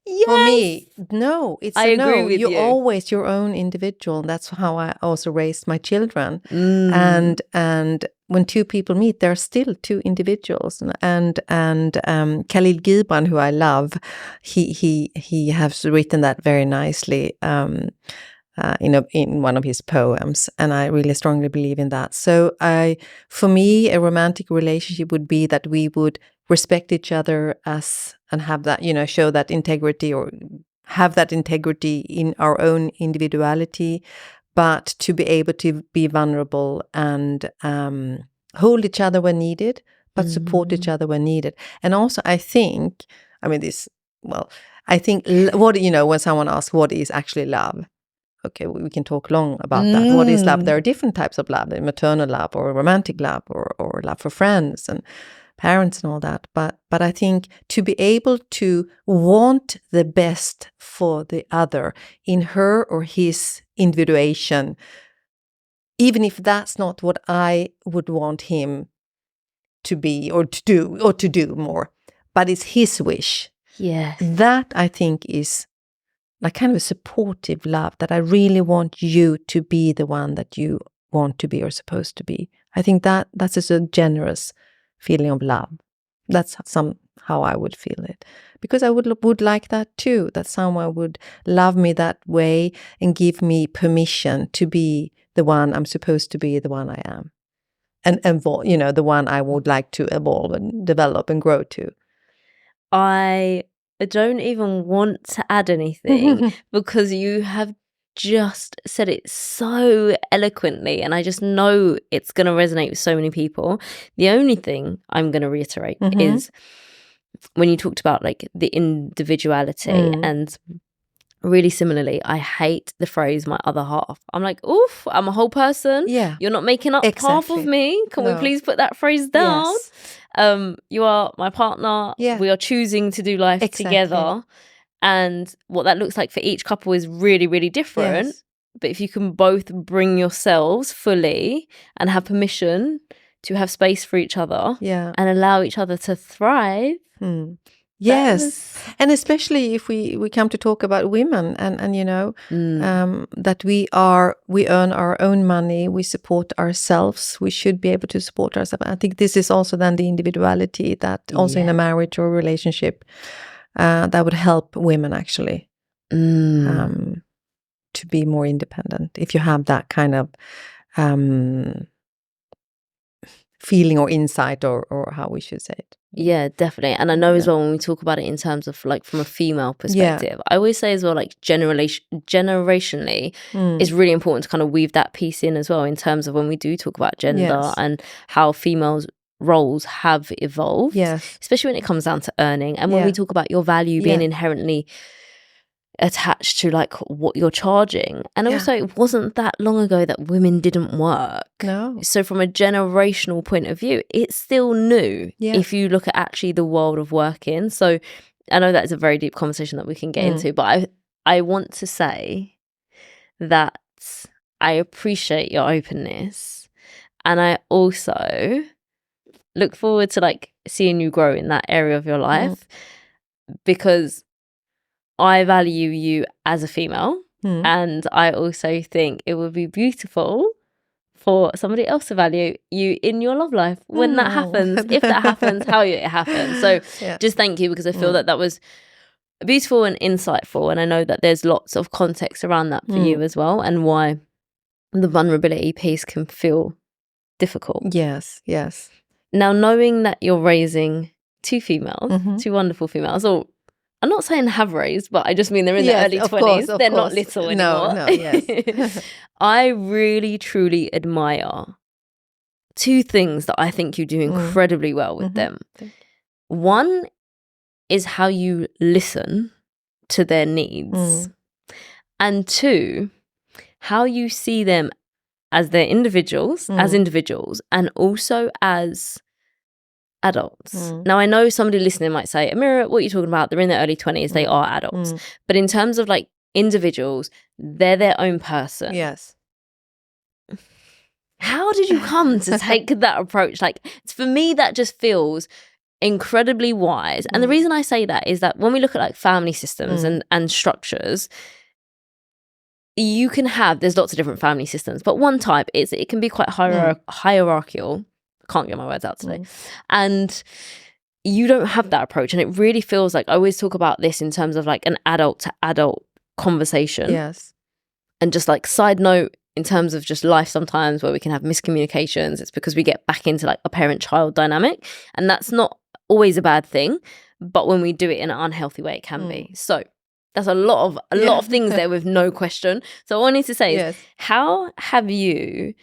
Yes. For me, no, it's I agree with you. You're always your own individual. That's how I also raised my children. And when two people meet, they're still two individuals. And Khalil Gibran, who I love, he has written that very nicely in one of his poems, and I really strongly believe in that. So for me, a romantic relationship would be that we would respect each other and have that, show that integrity, or have that integrity in our own individuality, but to be able to be vulnerable and hold each other when needed, but support each other when needed. And also, I think, when someone asks what is actually love, okay, we can talk long about that. What is love? There are different types of love: maternal love, or romantic love, or love for friends and parents and all that. But I think to be able to want the best for the other in her or his individuation, even if that's not what I would want him to be or to do more, but it's his wish. Yes. That I think is like kind of a supportive love, that I really want you to be the one that you want to be or supposed to be. I think that's just a generous feeling of love. That's how I would feel it, because I would like that too, that someone would love me that way and give me permission to be the one I'm supposed to be, the one I am, and the one I would like to evolve and develop and grow to. I don't even want to add anything because you have just said it so eloquently, and I just know it's going to resonate with so many people. The only thing I'm going to reiterate is when you talked about like the individuality, and really similarly, I hate the phrase "my other half." I'm like, oof, I'm a whole person. Yeah, you're not making up half of me. Can we please put that phrase down? Yes. You are my partner. Yeah. We are choosing to do life together. And what that looks like for each couple is really, really different. Yes. But if you can both bring yourselves fully and have permission to have space for each other and allow each other to thrive. Yes. And especially if we come to talk about women and that we earn our own money, we support ourselves, we should be able to support ourselves. I think this is also then the individuality that also in a marriage or relationship that would help women actually to be more independent, if you have that kind of feeling or insight or how we should say it. Yeah, definitely. And I know as well, when we talk about it in terms of like from a female perspective, I always say as well, like generationally it's really important to kind of weave that piece in as well, in terms of when we do talk about gender and how females' roles have evolved, especially when it comes down to earning, and when we talk about your value being inherently attached to like what you're charging. And also, it wasn't that long ago that women didn't work. No. So from a generational point of view, it's still new if you look at actually the world of working. So I know that is a very deep conversation that we can get into, but I want to say that I appreciate your openness, and I also look forward to like seeing you grow in that area of your life, because I value you as a female, and I also think it would be beautiful for somebody else to value you in your love life when that happens, if that happens, how it happens. So just thank you, because I feel that was beautiful and insightful, and I know that there's lots of context around that for you as well, and why the vulnerability piece can feel difficult. Yes. Now, knowing that you're raising two females, two wonderful females, or I'm not saying have raised, but I just mean they're in their early 20s. They're not little anymore. No, yes. I really, truly admire two things that I think you do incredibly well with them. One is how you listen to their needs. And two, how you see them as their individuals, and also as adults. Now, I know somebody listening might say, Amira, what are you talking about? They're in their early 20s. They are adults. But in terms of like individuals, they're their own person. Yes. How did you come to take that approach? Like, for me, that just feels incredibly wise. And the reason I say that is that when we look at like family systems and structures, you can have, there's lots of different family systems, but one type is it can be quite hierarchical. I can't get my words out today. And you don't have that approach. And it really feels like, I always talk about this in terms of like an adult to adult conversation. Yes. And just like side note, in terms of just life sometimes where we can have miscommunications, it's because we get back into like a parent-child dynamic. And that's not always a bad thing. But when we do it in an unhealthy way, it can be. So that's a lot of things there with no question. So what I wanted to say is, how have you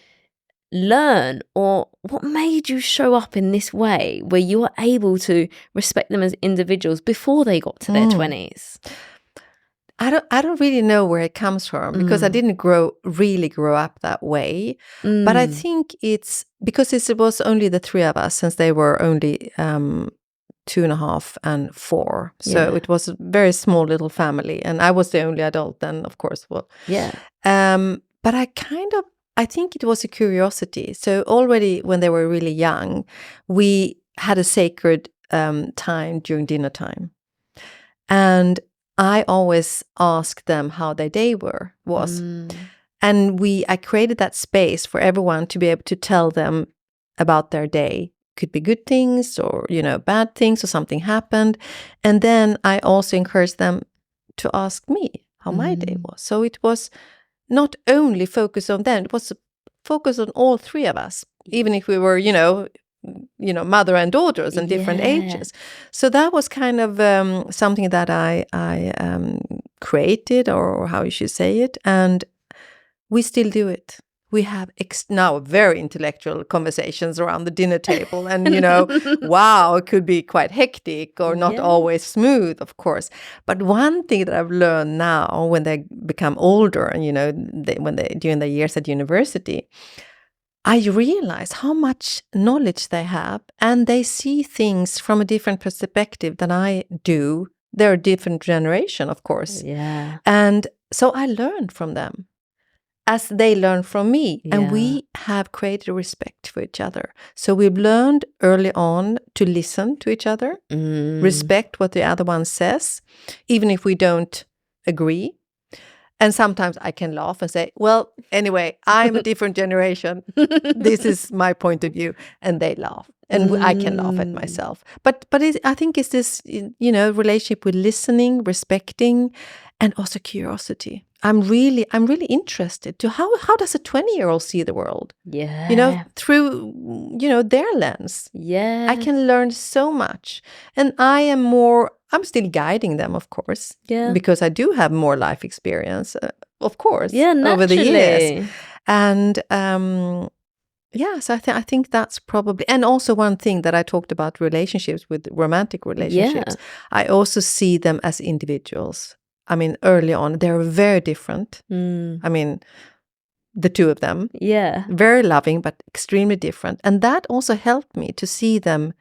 learned, or what made you show up in this way where you are able to respect them as individuals before they got to their 20s? I don't really know where it comes from, because I didn't grow up that way. But I think it's because it was only the three of us, since they were only 2.5 and 4. So it was a very small little family, and I was the only adult then, of course. Well, but I think it was a curiosity. So already when they were really young, we had a sacred time during dinner time, and I always asked them how their day was. And I created that space for everyone to be able to tell them about their day. Could be good things, or, bad things, or something happened. And then I also encouraged them to ask me how my day was. So it was not only focused on them, it was focused on all three of us, even if we were, mother and daughters and different ages. So that was kind of something that I created, or how you should say it, and we still do it. We have now very intellectual conversations around the dinner table, and wow, it could be quite hectic or not always smooth, of course. But one thing that I've learned now, when they become older, and when they during their years at university, I realize how much knowledge they have, and they see things from a different perspective than I do. They're a different generation, of course. Yeah. And so I learned from them as they learn from me. And we have created a respect for each other. So we've learned early on to listen to each other, respect what the other one says, even if we don't agree. And sometimes I can laugh and say, well, anyway, I'm a different generation. This is my point of view. And they laugh. And I can laugh at myself. But I think it's this, relationship with listening, respecting, and also curiosity. I'm really interested to how does a 20-year-old see the world? Yeah. Through, their lens. Yeah. I can learn so much. And I'm still guiding them, of course. Yeah. Because I do have more life experience, of course. Yeah, naturally. Over the years. And so I think that's probably, and also one thing that I talked about relationships, with romantic relationships, I also see them as individuals. I mean, early on, they're very different. I mean, the two of them. Yeah. Very loving, but extremely different. And that also helped me to see them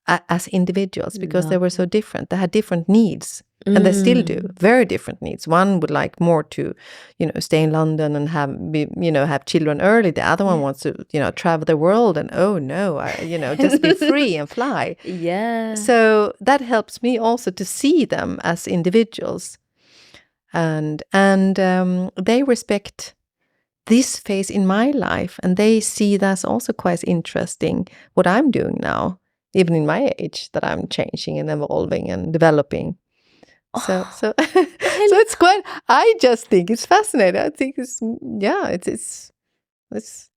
as individuals, because they were so different. They had different needs, and they still do, very different needs. One would like more to, stay in London and have children early. The other one wants to, travel the world and, oh no, just be free and fly. Yeah. So that helps me also to see them as individuals, and they respect this phase in my life, and they see that's also quite interesting what I'm doing now, even in my age, that I'm changing and evolving and developing. So it's quite. I just think it's fascinating. I think it's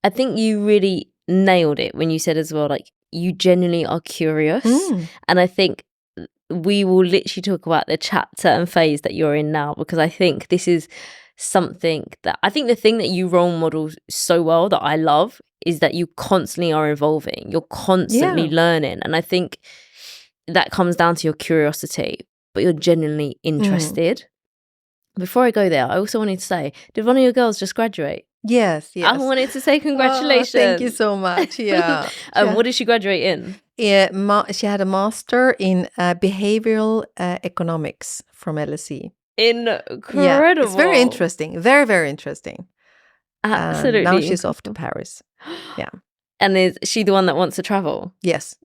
I think you really nailed it when you said as well, like, you genuinely are curious, and I think we will literally talk about the chapter and phase that you're in now, because I think this is something that I think the thing that you role model so well that I love is that you constantly are evolving. You're constantly learning, and I think that comes down to your curiosity, but you're genuinely interested. Before I go there, I also wanted to say, did one of your girls just graduate? Yes. I wanted to say congratulations. Oh, thank you so much. Yeah. What did she graduate in? Yeah, she had a master in behavioral economics from LSE. Incredible. Yeah, it's very interesting. Very, very interesting. Absolutely. Now she's off to Paris. Yeah. And is she the one that wants to travel? Yes.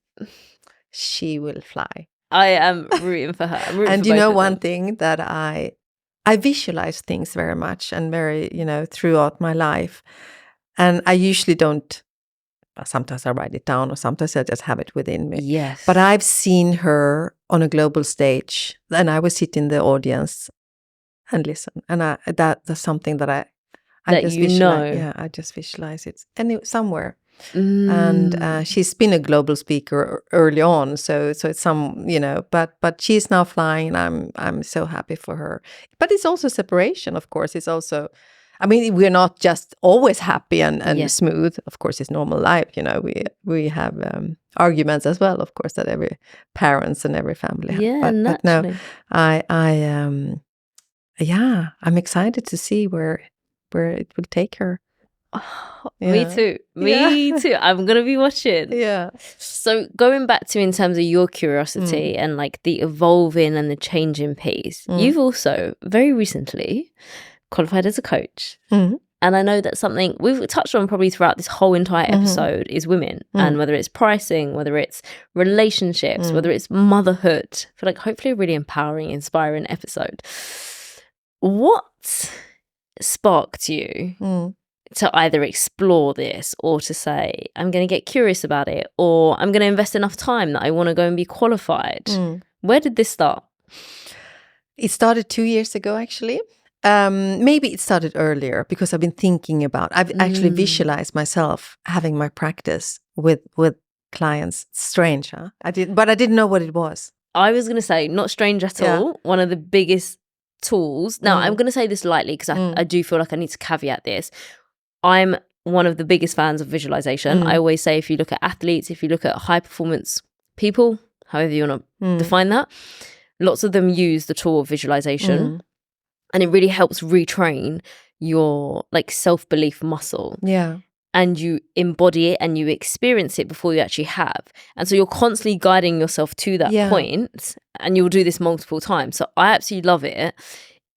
She will fly. I am rooting for her. I'm rooting and for both of one them. thing that I visualize things very much, and very, throughout my life. And I usually don't. Sometimes I write it down, or sometimes I just have it within me. Yes. But I've seen her on a global stage, and I would sit in the audience and listen. And that's something that I just visualize. Yeah, I just visualize it somewhere. And she's been a global speaker early on, so it's some, but she's now flying, and I'm so happy for her. But it's also separation, of course. It's also, I mean, we're not just always happy and smooth. Of course, it's normal life. We have arguments as well, of course, that every parents and every family have. Yeah, naturally. But no, I'm excited to see where it will take her. Oh, me too. Me too. I'm gonna be watching. Yeah. So going back to in terms of your curiosity and like the evolving and the changing piece, you've also very recently qualified as a coach. And I know that's something we've touched on probably throughout this whole entire episode is women, and whether it's pricing, whether it's relationships, whether it's motherhood. I feel like hopefully a really empowering, inspiring episode. What sparked you to either explore this, or to say, I'm going to get curious about it, or I'm going to invest enough time that I want to go and be qualified? Where did this start? It started 2 years ago, actually. Maybe it started earlier, because I've been thinking about, I've actually visualized myself having my practice with clients. Strange, huh? But I didn't know what it was. I was going to say, not strange at all. One of the biggest tools. Now, I'm going to say this lightly, because I do feel like I need to caveat this. I'm one of the biggest fans of visualization. I always say, if you look at athletes, if you look at high performance people, however you want to define that, lots of them use the tool of visualization, and it really helps retrain your like self-belief muscle. Yeah. And you embody it and you experience it before you actually have. And so you're constantly guiding yourself to that point, and you'll do this multiple times. So I absolutely love it.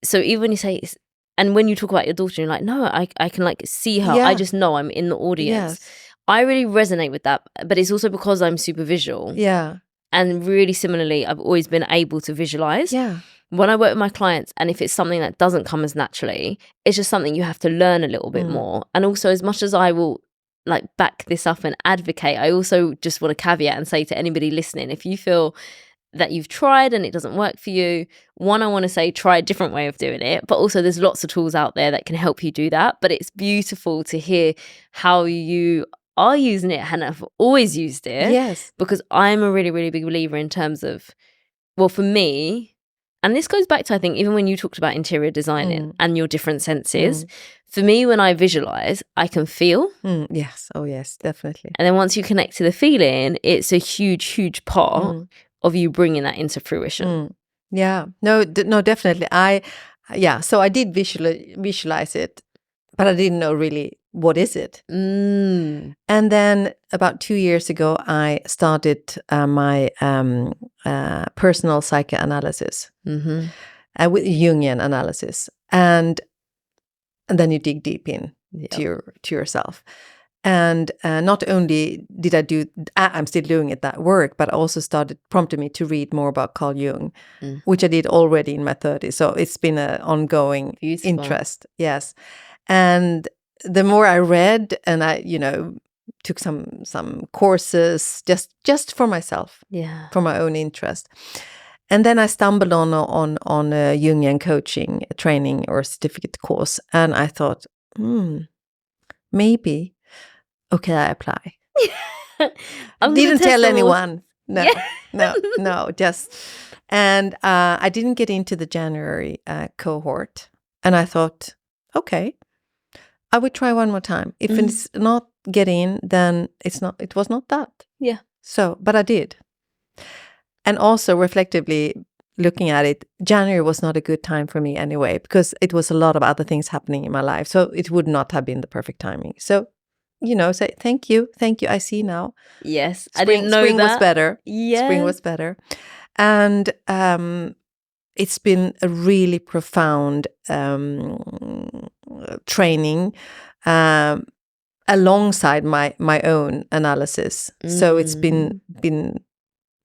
So even when you say, and when you talk about your daughter, you're like, no, I can like see her. I just know I'm in the audience. Yes. I really resonate with that. But it's also because I'm super visual. Yeah. And really similarly, I've always been able to visualize. Yeah. When I work with my clients, and if it's something that doesn't come as naturally, it's just something you have to learn a little bit more. And also, as much as I will like back this up and advocate, I also just want to caveat and say to anybody listening, if you feel that you've tried and it doesn't work for you, one, I want to say try a different way of doing it, but also there's lots of tools out there that can help you do that. But it's beautiful to hear how you are using it and have always used it. Yes. Because I'm a really, really big believer in terms of, well, for me, and this goes back to, I think, even when you talked about interior designing and your different senses, for me, when I visualize, I can feel. Yes. Oh, yes, definitely. And then once you connect to the feeling, it's a huge, huge part of you bringing that into fruition. Yeah. No, definitely. So I did visualize it, but I didn't know really, what is it? And then about 2 years ago, I started my personal psychoanalysis with Jungian analysis. And then you dig deep in to yourself. And not only did I'm still doing that work, but also prompted me to read more about Carl Jung, which I did already in my 30s. So it's been an ongoing interest. Yes. And the more I read, and I, took some courses just for myself, for my own interest. And then I stumbled on a Jungian coaching training or certificate course, and I thought, maybe, okay, I apply. Didn't tell anyone. No, no, just. And I didn't get into the January cohort, and I thought, okay, I would try one more time. If it's not get in, then it was not that. Yeah. So, but I did. And also reflectively looking at it, January was not a good time for me anyway, because it was a lot of other things happening in my life. So it would not have been the perfect timing. So, say thank you. I see now. Yes. I didn't know spring that. was better. Yeah. Spring was better. And it's been a really profound training alongside my own analysis. So it's been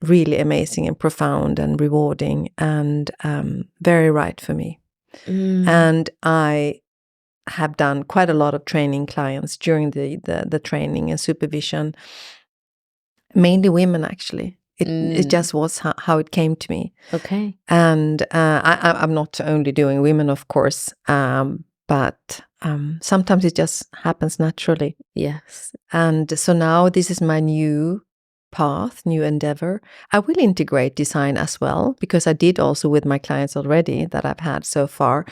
really amazing and profound and rewarding and very right for me. And I have done quite a lot of training clients during the training and supervision, mainly women actually. It just was how it came to me. Okay. And I'm not only doing women, of course, but sometimes it just happens naturally. Yes. And so now this is my new path, new endeavor. I will integrate design as well, because I did also with my clients already that I've had so far,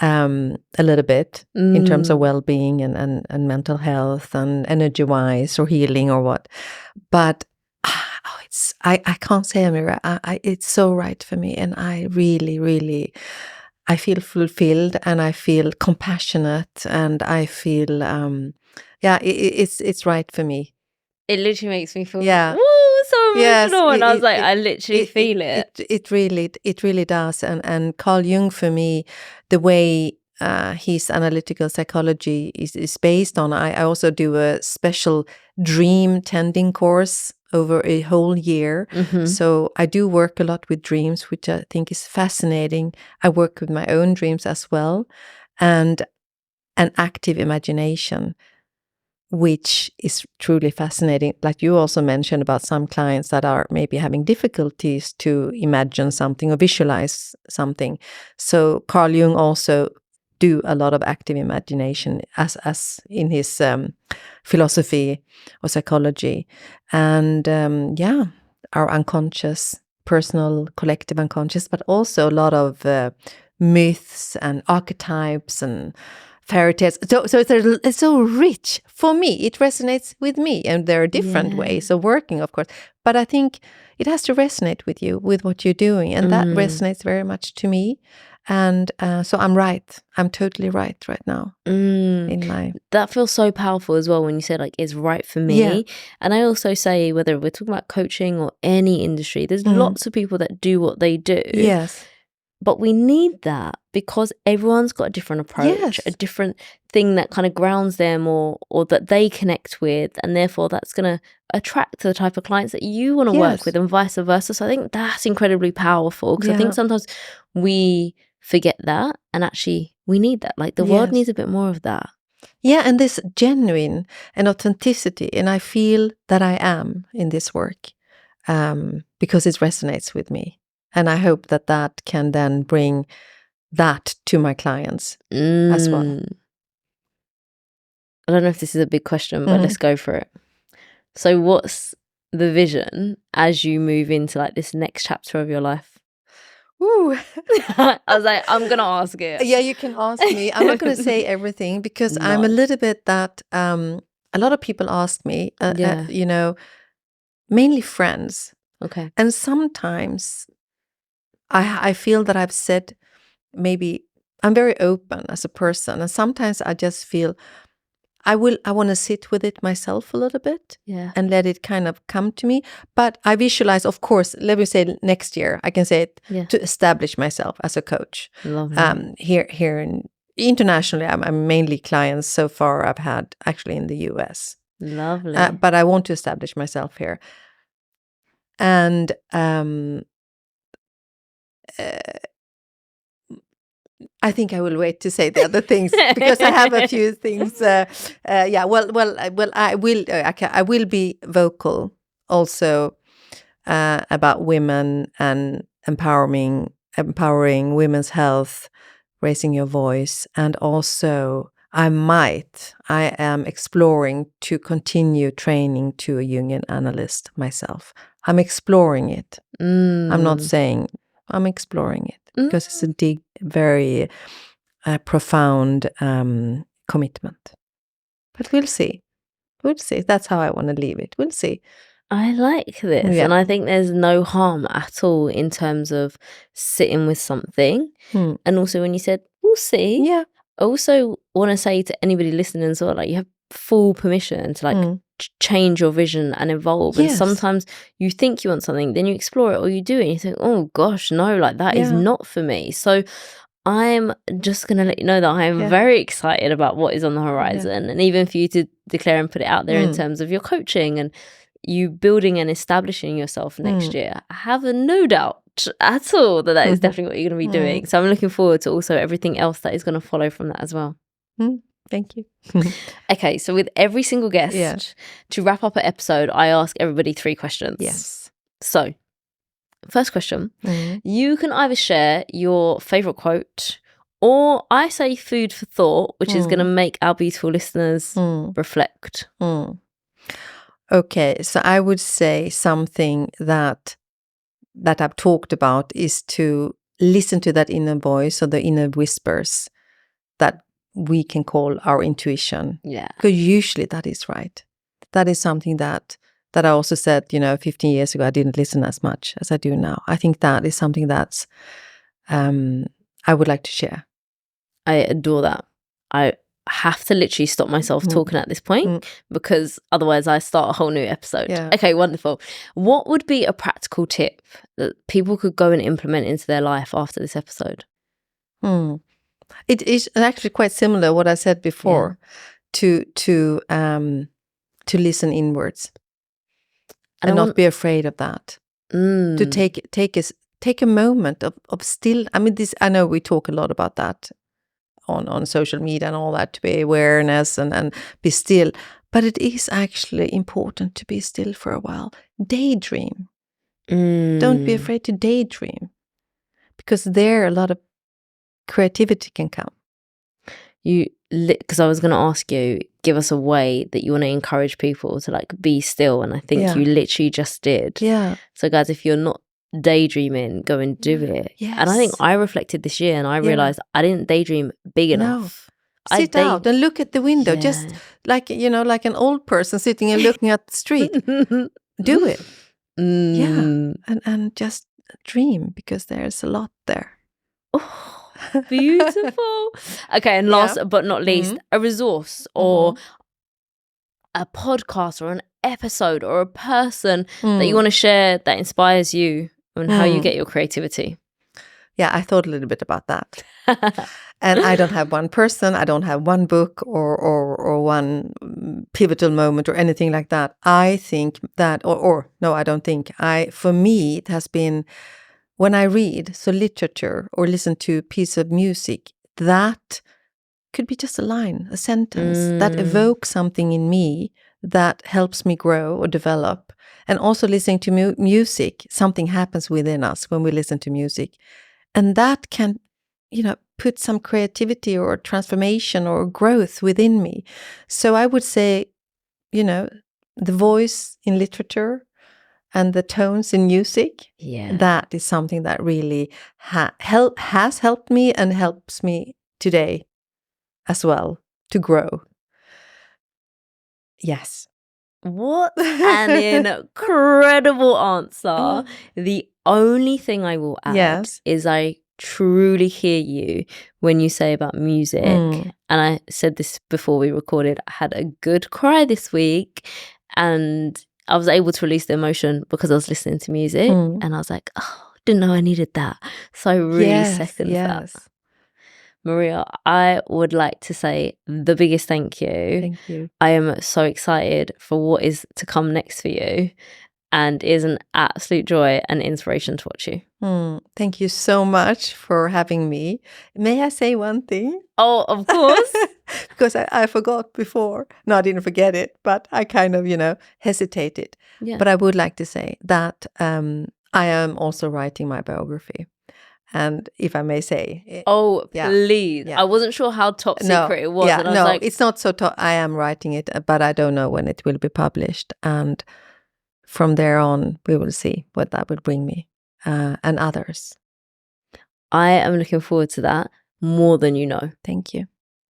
a little bit in terms of well-being and mental health and energy-wise or healing or what. But I can't say, Amira, it's so right for me, and I really, really, I feel fulfilled, and I feel compassionate, and I feel, it's right for me. It literally makes me feel so emotional. Yes, and I was like, I literally feel it. It really does. And Carl Jung, for me, the way his analytical psychology is based on, I also do a special dream tending course over a whole year. So I do work a lot with dreams, which I think is fascinating. I work with my own dreams as well, and an active imagination, which is truly fascinating. Like you also mentioned about some clients that are maybe having difficulties to imagine something or visualize something. So Carl Jung also do a lot of active imagination as in his philosophy or psychology. And our unconscious, personal, collective unconscious, but also a lot of myths and archetypes and fairy tales. So it's so rich. For me, it resonates with me. And there are different ways of working, of course. But I think it has to resonate with you, with what you're doing. And that resonates very much to me. And so I'm right. I'm totally right now. That feels so powerful as well when you said like it's right for me. Yeah. And I also say, whether we're talking about coaching or any industry, there's lots of people that do what they do. Yes. But we need that because everyone's got a different approach, a different thing that kind of grounds them or that they connect with. And therefore that's going to attract the type of clients that you want to work with and vice versa. So I think that's incredibly powerful, because I think sometimes we forget that, and actually we need that. Like the world needs a bit more of that. Yeah, and this genuine and authenticity. And I feel that I am in this work because it resonates with me. And I hope that can then bring that to my clients as well. I don't know if this is a big question, but let's go for it. So what's the vision as you move into like this next chapter of your life? Ooh. I was like, I'm going to ask it. Yeah, you can ask me. I'm not going to say everything because I'm a little bit that a lot of people ask me, mainly friends. Okay. And sometimes I feel that I've said, maybe I'm very open as a person. And sometimes I just feel I want to sit with it myself a little bit and let it kind of come to me. But I visualize, of course, let me say next year, I can say it to establish myself as a coach. Lovely. Here internationally, I'm mainly clients so far I've had actually in the US. Lovely. But I want to establish myself here. And I think I will wait to say the other things because I have a few things. I will be vocal also about women and empowering women's health, raising your voice, and also I am exploring to continue training to a Jungian analyst myself. I'm exploring it. I'm not saying, I'm exploring it because it's a very profound commitment. But we'll see. We'll see. That's how I want to leave it. We'll see. I like this. And I think there's no harm at all in terms of sitting with something. And also when you said, we'll see. Yeah. I also want to say to anybody listening as well, like you have full permission to like change your vision and evolve. Yes. And sometimes you think you want something, then you explore it or you do it and you think, oh gosh, no, like that is not for me. So I'm just going to let you know that I am very excited about what is on the horizon. And even for you to declare and put it out there in terms of your coaching and you building and establishing yourself next year, I have no doubt at all that is definitely what you're going to be doing. So I'm looking forward to also everything else that is going to follow from that as well. Thank you. Okay, so with every single guest, to wrap up an episode, I ask everybody 3 questions. Yes. So, first question, you can either share your favourite quote or I say food for thought, which is going to make our beautiful listeners reflect. Okay, so I would say something that I've talked about is to listen to that inner voice or the inner whispers that we can call our intuition. Yeah. Because usually that is right. That is something that I also said, 15 years ago, I didn't listen as much as I do now. I think that is something that's I would like to share. I adore that. I have to literally stop myself talking at this point because otherwise I start a whole new episode. Yeah. Okay, wonderful. What would be a practical tip that people could go and implement into their life after this episode? It is actually quite similar what I said before to listen inwards and not be afraid of that. To take a moment of still. I mean, I know we talk a lot about that on social media and all that, to be awareness and be still. But it is actually important to be still for a while. Daydream. Don't be afraid to daydream, because there a lot of creativity can come. Because I was going to ask you, give us a way that you want to encourage people to like be still, and I think you literally just did. Yeah. So guys, if you're not daydreaming, go and do it. Yes. And I think I reflected this year and I realized I didn't daydream big enough. Sit out and look at the window, just like like an old person sitting and looking at the street. Do it. Yeah. And just dream, because there's a lot there. Oh, beautiful. Okay, and last but not least, a resource or a podcast or an episode or a person that you want to share that inspires you and how you get your creativity. Yeah, I thought a little bit about that. And I don't have one person, I don't have one book or one pivotal moment or anything like that. I think that, no, I don't think. For me, it has been when I read, so literature or listen to a piece of music, that could be just a line, a sentence that evokes something in me that helps me grow or develop. And also listening to music, something happens within us when we listen to music. And that can, put some creativity or transformation or growth within me. So I would say, the voice in literature and the tones in music, that is something that really has helped me and helps me today as well to grow. Yes. What an incredible answer. The only thing I will add is I truly hear you when you say about music. And I said this before we recorded, I had a good cry this week and I was able to release the emotion because I was listening to music and I was like, oh, didn't know I needed that. So I really second that. Maria, I would like to say the biggest thank you. Thank you. I am so excited for what is to come next for you. And it is an absolute joy and inspiration to watch you. Thank you so much for having me. May I say one thing? Oh, of course. Because I forgot before. No, I didn't forget it, but I kind of, hesitated. Yeah. But I would like to say that I am also writing my biography. And if I may say... Oh, please. Yeah. I wasn't sure how top secret it was. Yeah, and I was like, it's not so top. I am writing it, but I don't know when it will be published. And from there on, we will see what that will bring me and others. I am looking forward to that more than you know. Thank you.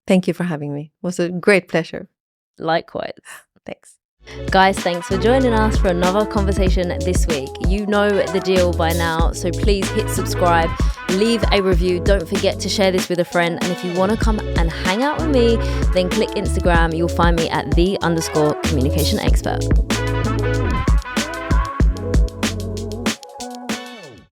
Thank you for having me. It was a great pleasure. Likewise. Thanks. Guys, thanks for joining us for another conversation this week. You know the deal by now, so please hit subscribe, leave a review. Don't forget to share this with a friend. And if you want to come and hang out with me, then click Instagram. You'll find me at _communication expert.